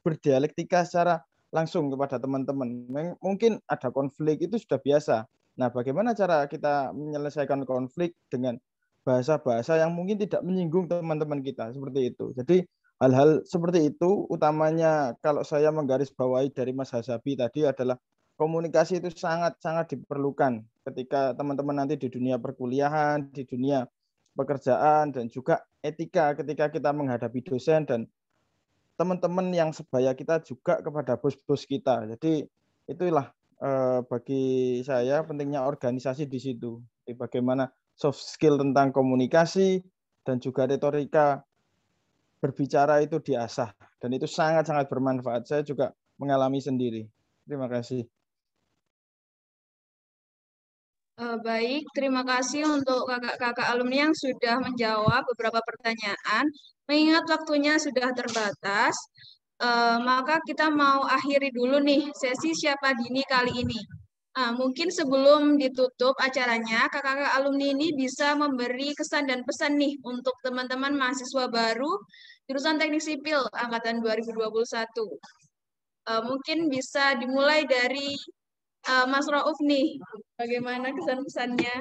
berdialektika secara langsung kepada teman-teman. Mungkin ada konflik, itu sudah biasa. Nah, bagaimana cara kita menyelesaikan konflik dengan bahasa-bahasa yang mungkin tidak menyinggung teman-teman kita, seperti itu. Jadi hal-hal seperti itu utamanya kalau saya menggarisbawahi dari Mas Hasabi tadi adalah komunikasi itu sangat-sangat diperlukan ketika teman-teman nanti di dunia perkuliahan, di dunia pekerjaan, dan juga etika ketika kita menghadapi dosen dan teman-teman yang sebaya kita juga kepada bos-bos kita. Jadi itulah bagi saya pentingnya organisasi di situ. Jadi bagaimana soft skill tentang komunikasi dan juga retorika berbicara itu diasah. Dan itu sangat-sangat bermanfaat. Saya juga mengalami sendiri. Terima kasih. Baik, terima kasih untuk kakak-kakak alumni yang sudah menjawab beberapa pertanyaan. Mengingat waktunya sudah terbatas, maka kita mau akhiri dulu nih sesi Siapa Dini kali ini. Mungkin sebelum ditutup acaranya, kakak-kakak alumni ini bisa memberi kesan dan pesan nih untuk teman-teman mahasiswa baru jurusan Teknik Sipil angkatan 2021. Mungkin bisa dimulai dari Mas Rauf nih, bagaimana kesan-pesannya?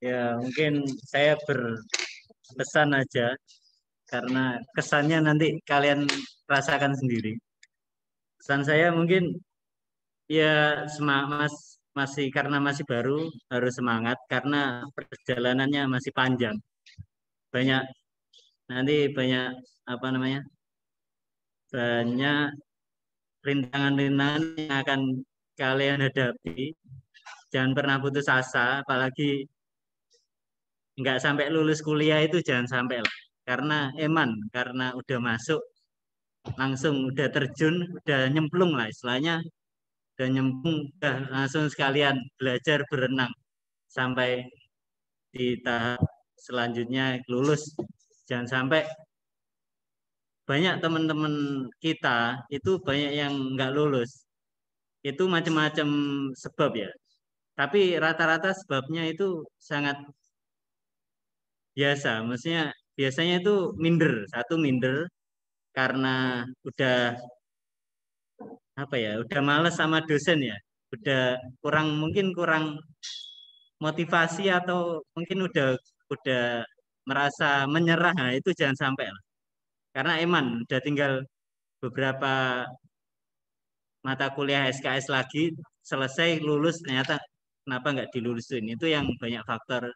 Ya, mungkin saya berpesan aja, karena kesannya nanti kalian rasakan sendiri. Pesan saya mungkin ya masih karena masih baru, harus semangat karena perjalanannya masih panjang. Banyak apa namanya? Banyak rintangan-rintangan yang akan kalian hadapi. Jangan pernah putus asa, apalagi nggak sampai lulus kuliah itu jangan sampai lah. Karena karena udah masuk, langsung udah terjun, udah nyemplung lah istilahnya, udah nyemplung, udah langsung sekalian belajar berenang sampai di tahap selanjutnya lulus. Jangan sampai banyak teman-teman kita itu banyak yang nggak lulus. Itu macam-macam sebab ya. Tapi rata-rata sebabnya itu sangat biasa. Maksudnya biasanya itu minder. Satu minder karena udah udah males sama dosen ya. Udah mungkin kurang motivasi atau mungkin udah merasa menyerah. Nah, itu jangan sampai lah. Karena udah tinggal beberapa mata kuliah SKS lagi, selesai lulus, ternyata kenapa nggak dilulusin. Itu yang banyak faktor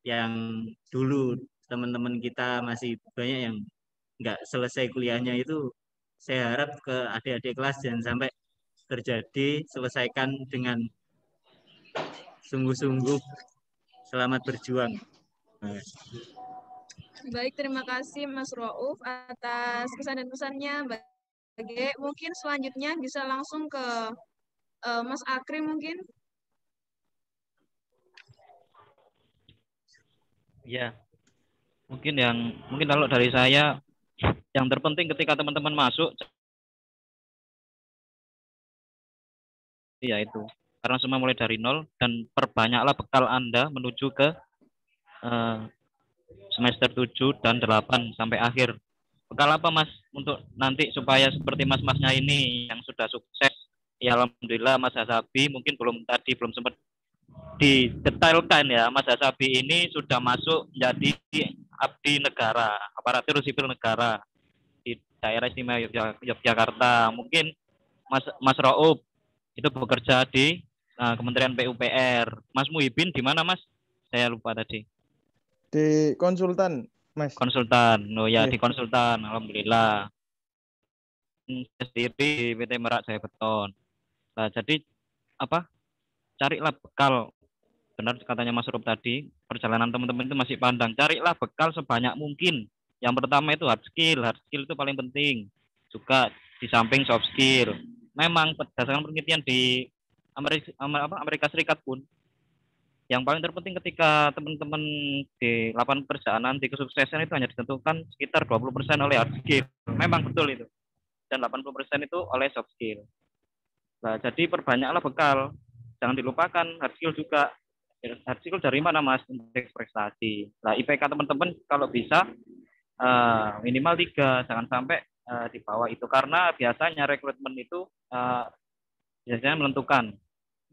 yang dulu teman-teman kita masih banyak yang nggak selesai kuliahnya itu. Saya harap ke adik-adik kelas jangan sampai terjadi, selesaikan dengan sungguh-sungguh, selamat berjuang. Baik, terima kasih Mas Rauf atas kesan dan pesannya. Mungkin selanjutnya bisa langsung ke Mas Akri mungkin. Ya, mungkin kalau dari saya yang terpenting ketika teman-teman masuk ya itu, karena semua mulai dari nol dan perbanyaklah bekal Anda menuju ke semester 7 dan 8 sampai akhir. Bekal apa Mas untuk nanti supaya seperti mas-masnya ini yang sudah sukses? Ya alhamdulillah Mas Hasabi mungkin belum sempat didetailkan ya. Mas Hasabi ini sudah masuk menjadi abdi negara, aparatur sipil negara di daerah istimewa Yogyakarta. Mungkin Mas Rauf itu bekerja di Kementerian PUPR. Mas Muhibin di mana Mas? Saya lupa tadi. Di konsultan, Mas. Konsultan, di konsultan, alhamdulillah. Sendiri di PT Merak Jaya Beton. Nah, jadi carilah bekal. Benar katanya Mas Rup tadi, perjalanan teman-teman itu masih panjang. Carilah bekal sebanyak mungkin. Yang pertama itu hard skill. Hard skill itu paling penting. Juga di samping soft skill. Memang berdasarkan penelitian di Amerika Serikat pun, yang paling terpenting ketika teman-teman di lapangan pekerjaan nanti kesuksesan itu hanya ditentukan sekitar 20% oleh hard skill. Memang betul itu. Dan 80% itu oleh soft skill. Nah, jadi perbanyaklah bekal. Jangan dilupakan hard skill juga. Hard skill dari mana Mas? Indeks prestasi. Nah, IPK teman-teman kalau bisa minimal 3, jangan sampai di bawah itu. Karena biasanya rekrutmen itu biasanya menentukan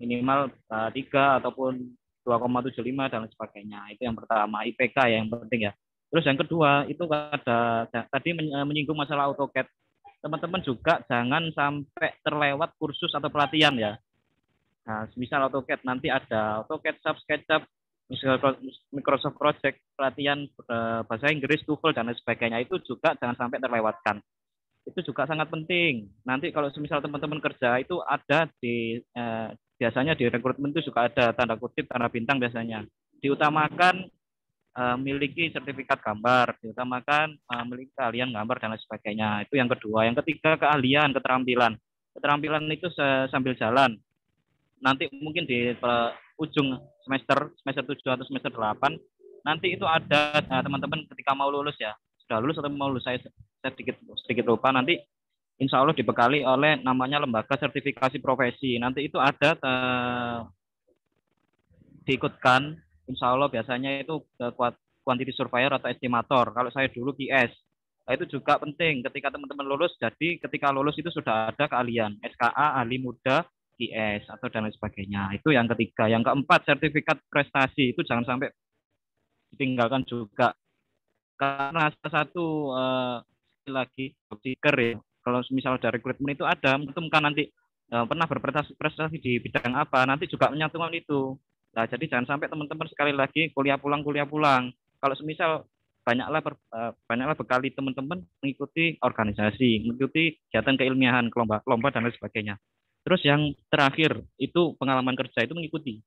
minimal 3 ataupun 2,75 dan sebagainya. Itu yang pertama, IPK ya yang penting ya. Terus yang kedua, itu ada tadi menyinggung masalah AutoCAD. Teman-teman juga jangan sampai terlewat kursus atau pelatihan ya. Nah, misal AutoCAD nanti ada AutoCAD, SAP, SketchUp, Microsoft Project, pelatihan bahasa Inggris, TOEFL dan lain sebagainya itu juga jangan sampai terlewatkan. Itu juga sangat penting. Nanti kalau misal teman-teman kerja itu ada di biasanya di rekrutmen itu juga ada tanda kutip, tanda bintang biasanya. Diutamakan miliki sertifikat gambar, diutamakan memiliki keahlian gambar dan lain sebagainya. Itu yang kedua. Yang ketiga keahlian, keterampilan. Keterampilan itu sambil jalan. Nanti mungkin di ujung semester 7 atau semester 8 nanti itu ada teman-teman ketika mau lulus ya, sudah lulus atau mau lulus, saya sedikit lupa, nanti insya Allah dibekali oleh namanya lembaga sertifikasi profesi. Nanti itu ada diikutkan insya Allah biasanya itu quantity surveyor atau estimator. Kalau saya dulu QS. Nah, itu juga penting ketika teman-teman lulus. Jadi ketika lulus itu sudah ada keahlian SKA, ahli muda, QS atau dan lain sebagainya. Itu yang ketiga. Yang keempat, sertifikat prestasi itu jangan sampai ditinggalkan juga. Karena salah satu lagi job seeker ya. Kalau misalnya dari rekrutmen itu ada menentukan nanti pernah berprestasi di bidang apa, nanti juga menyatukan itu. Nah, jadi jangan sampai teman-teman sekali lagi kuliah pulang. Kalau semisal banyaklah bekali teman-teman mengikuti organisasi, mengikuti kegiatan keilmiahan, lomba dan lain sebagainya. Terus yang terakhir itu pengalaman kerja itu mengikuti.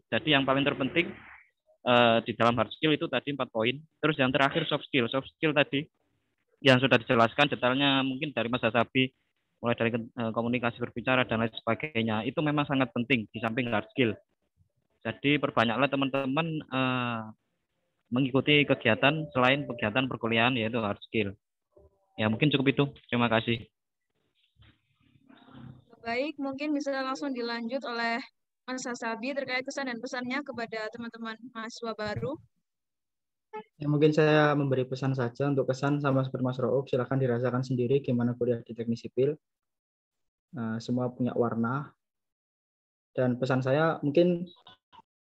Jadi yang paling terpenting di dalam hard skill itu tadi 4 poin. Terus yang terakhir soft skill tadi yang sudah dijelaskan detailnya mungkin dari Mas Hasabi, mulai dari komunikasi berbicara dan lain sebagainya. Itu memang sangat penting di samping hard skill. Jadi perbanyaklah teman-teman mengikuti kegiatan selain kegiatan perkuliahan yaitu hard skill. Ya mungkin cukup itu. Terima kasih. Baik, mungkin bisa langsung dilanjut oleh Mas Hasabi terkait kesan dan pesannya kepada teman-teman mahasiswa baru. Ya, mungkin saya memberi pesan saja untuk kesan sama seperti Mas Rauf, silahkan dirasakan sendiri gimana kuliah di teknik sipil. Semua punya warna. Dan pesan saya mungkin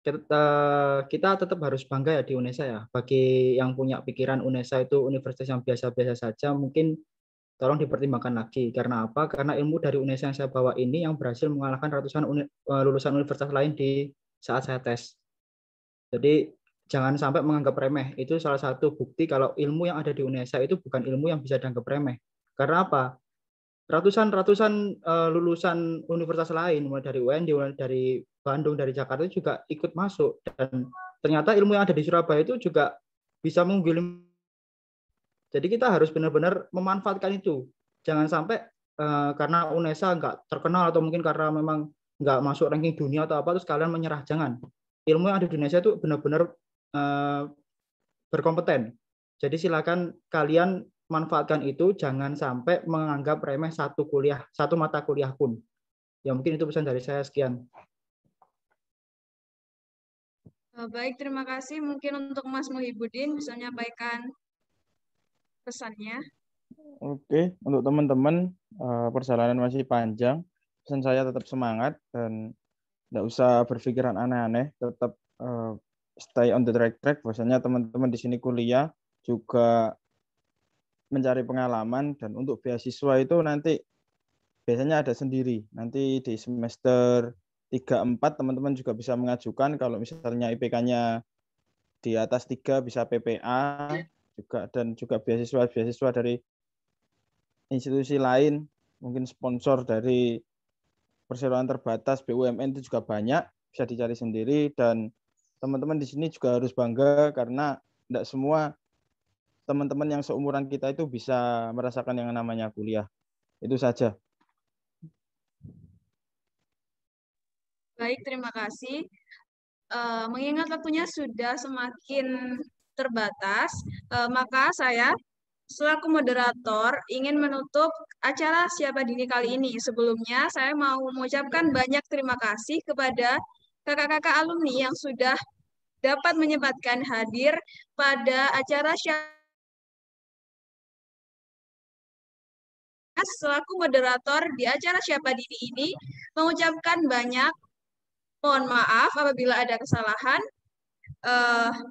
kita tetap harus bangga ya di UNESA ya. Bagi yang punya pikiran UNESA itu universitas yang biasa-biasa saja, mungkin tolong dipertimbangkan lagi. Karena apa? Karena ilmu dari UNESA yang saya bawa ini yang berhasil mengalahkan ratusan lulusan universitas lain di saat saya tes. Jadi jangan sampai menganggap remeh. Itu salah satu bukti kalau ilmu yang ada di UNESA itu bukan ilmu yang bisa dianggap remeh. Karena apa? Ratusan lulusan universitas lain, mulai dari UND, mulai dari Bandung, dari Jakarta itu juga ikut masuk. Dan ternyata ilmu yang ada di Surabaya itu juga bisa mengungguli. Jadi kita harus benar-benar memanfaatkan itu. Jangan sampai karena UNESA nggak terkenal atau mungkin karena memang nggak masuk ranking dunia atau apa, terus kalian menyerah. Jangan. Ilmu yang ada di UNESA itu benar-benar berkompeten. Jadi silakan kalian manfaatkan itu, jangan sampai menganggap remeh satu mata kuliah pun. Ya mungkin itu pesan dari saya, sekian. Baik, terima kasih. Mungkin untuk Mas Muhibudin bisa menyampaikan pesannya. Oke, untuk teman-teman perjalanan masih panjang. Pesan saya tetap semangat dan tidak usah berpikiran aneh-aneh, tetap stay on the right track. Bahwasanya teman-teman di sini kuliah juga mencari pengalaman, dan untuk beasiswa itu nanti biasanya ada sendiri. Nanti di semester 3-4 teman-teman juga bisa mengajukan kalau misalnya IPK-nya di atas 3 bisa PPA juga, dan juga beasiswa dari institusi lain, mungkin sponsor dari perseroan terbatas, BUMN itu juga banyak, bisa dicari sendiri. Dan teman-teman di sini juga harus bangga karena tidak semua teman-teman yang seumuran kita itu bisa merasakan yang namanya kuliah. Itu saja. Baik, terima kasih. Mengingat waktunya sudah semakin terbatas, maka saya selaku moderator ingin menutup acara Siapa Dini kali ini. Sebelumnya saya mau mengucapkan banyak terima kasih kepada kakak-kakak alumni yang sudah dapat menyempatkan hadir pada acara selaku moderator di acara Siapa Dini ini mengucapkan banyak mohon maaf apabila ada kesalahan.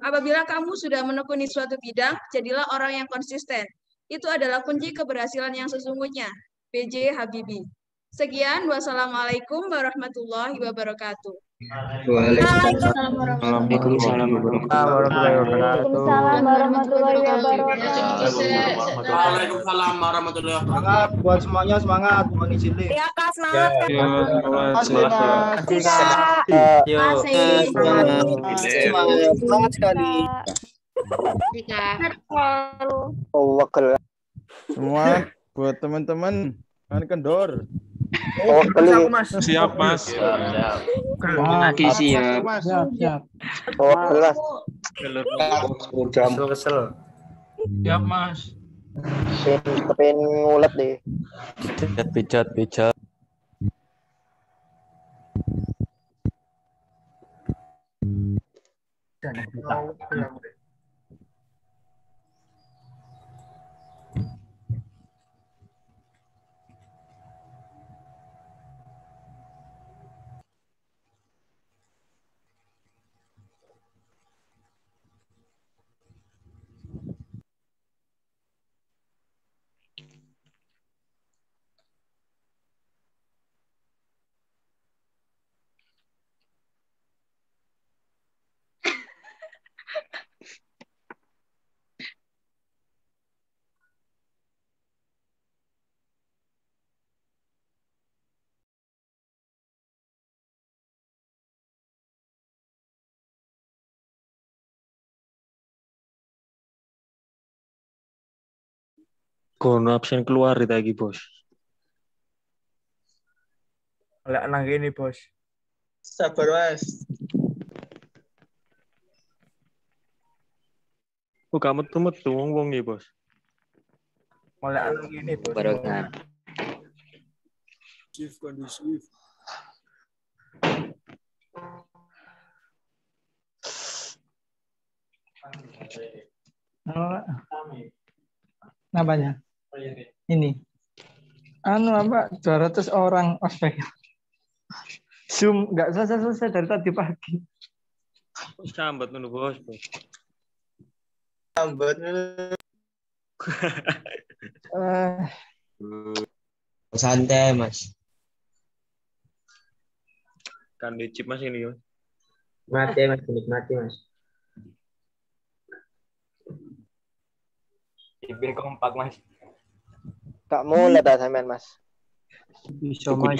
Apabila kamu sudah menekuni suatu bidang, jadilah orang yang konsisten. Itu adalah kunci keberhasilan yang sesungguhnya. B.J. Habibie. Sekian, wassalamualaikum warahmatullahi wabarakatuh. Waalaikumsalam warahmatullahi wabarakatuh. Waalaikumsalam warahmatullahi wabarakatuh. Waalaikumsalam warahmatullahi wabarakatuh. Semangat buat semuanya, semangat mau izin. Ya Kak, semangat Kak. Semangat sekali. Semangat buat teman-teman. Kan kendor. Siap, Mas. Lagi siap. Siap. Oh, kelas. Kesel. Siap, Mas. Kepen ngulet deh. Pijat. Kono absen keluar itu lagi, Bos. Lek nang gini, Bos. Sabar, Mas. Kamu metu wong nih, Bos. Mulai nang gini, Bos. Barokah. Kondusif. Namanya? Ini. Apa 200 orang ospek. Zoom nggak selesai dari tadi pagi. Sambat ngono, Bos. Sambat. Santai, Mas. Kan dicip Mas ini, Mas. Mati, Mas. Nikmati, Mas. Ibin kompak, Mas. Tak mulai dah sampean, Mas. Bisa Mas.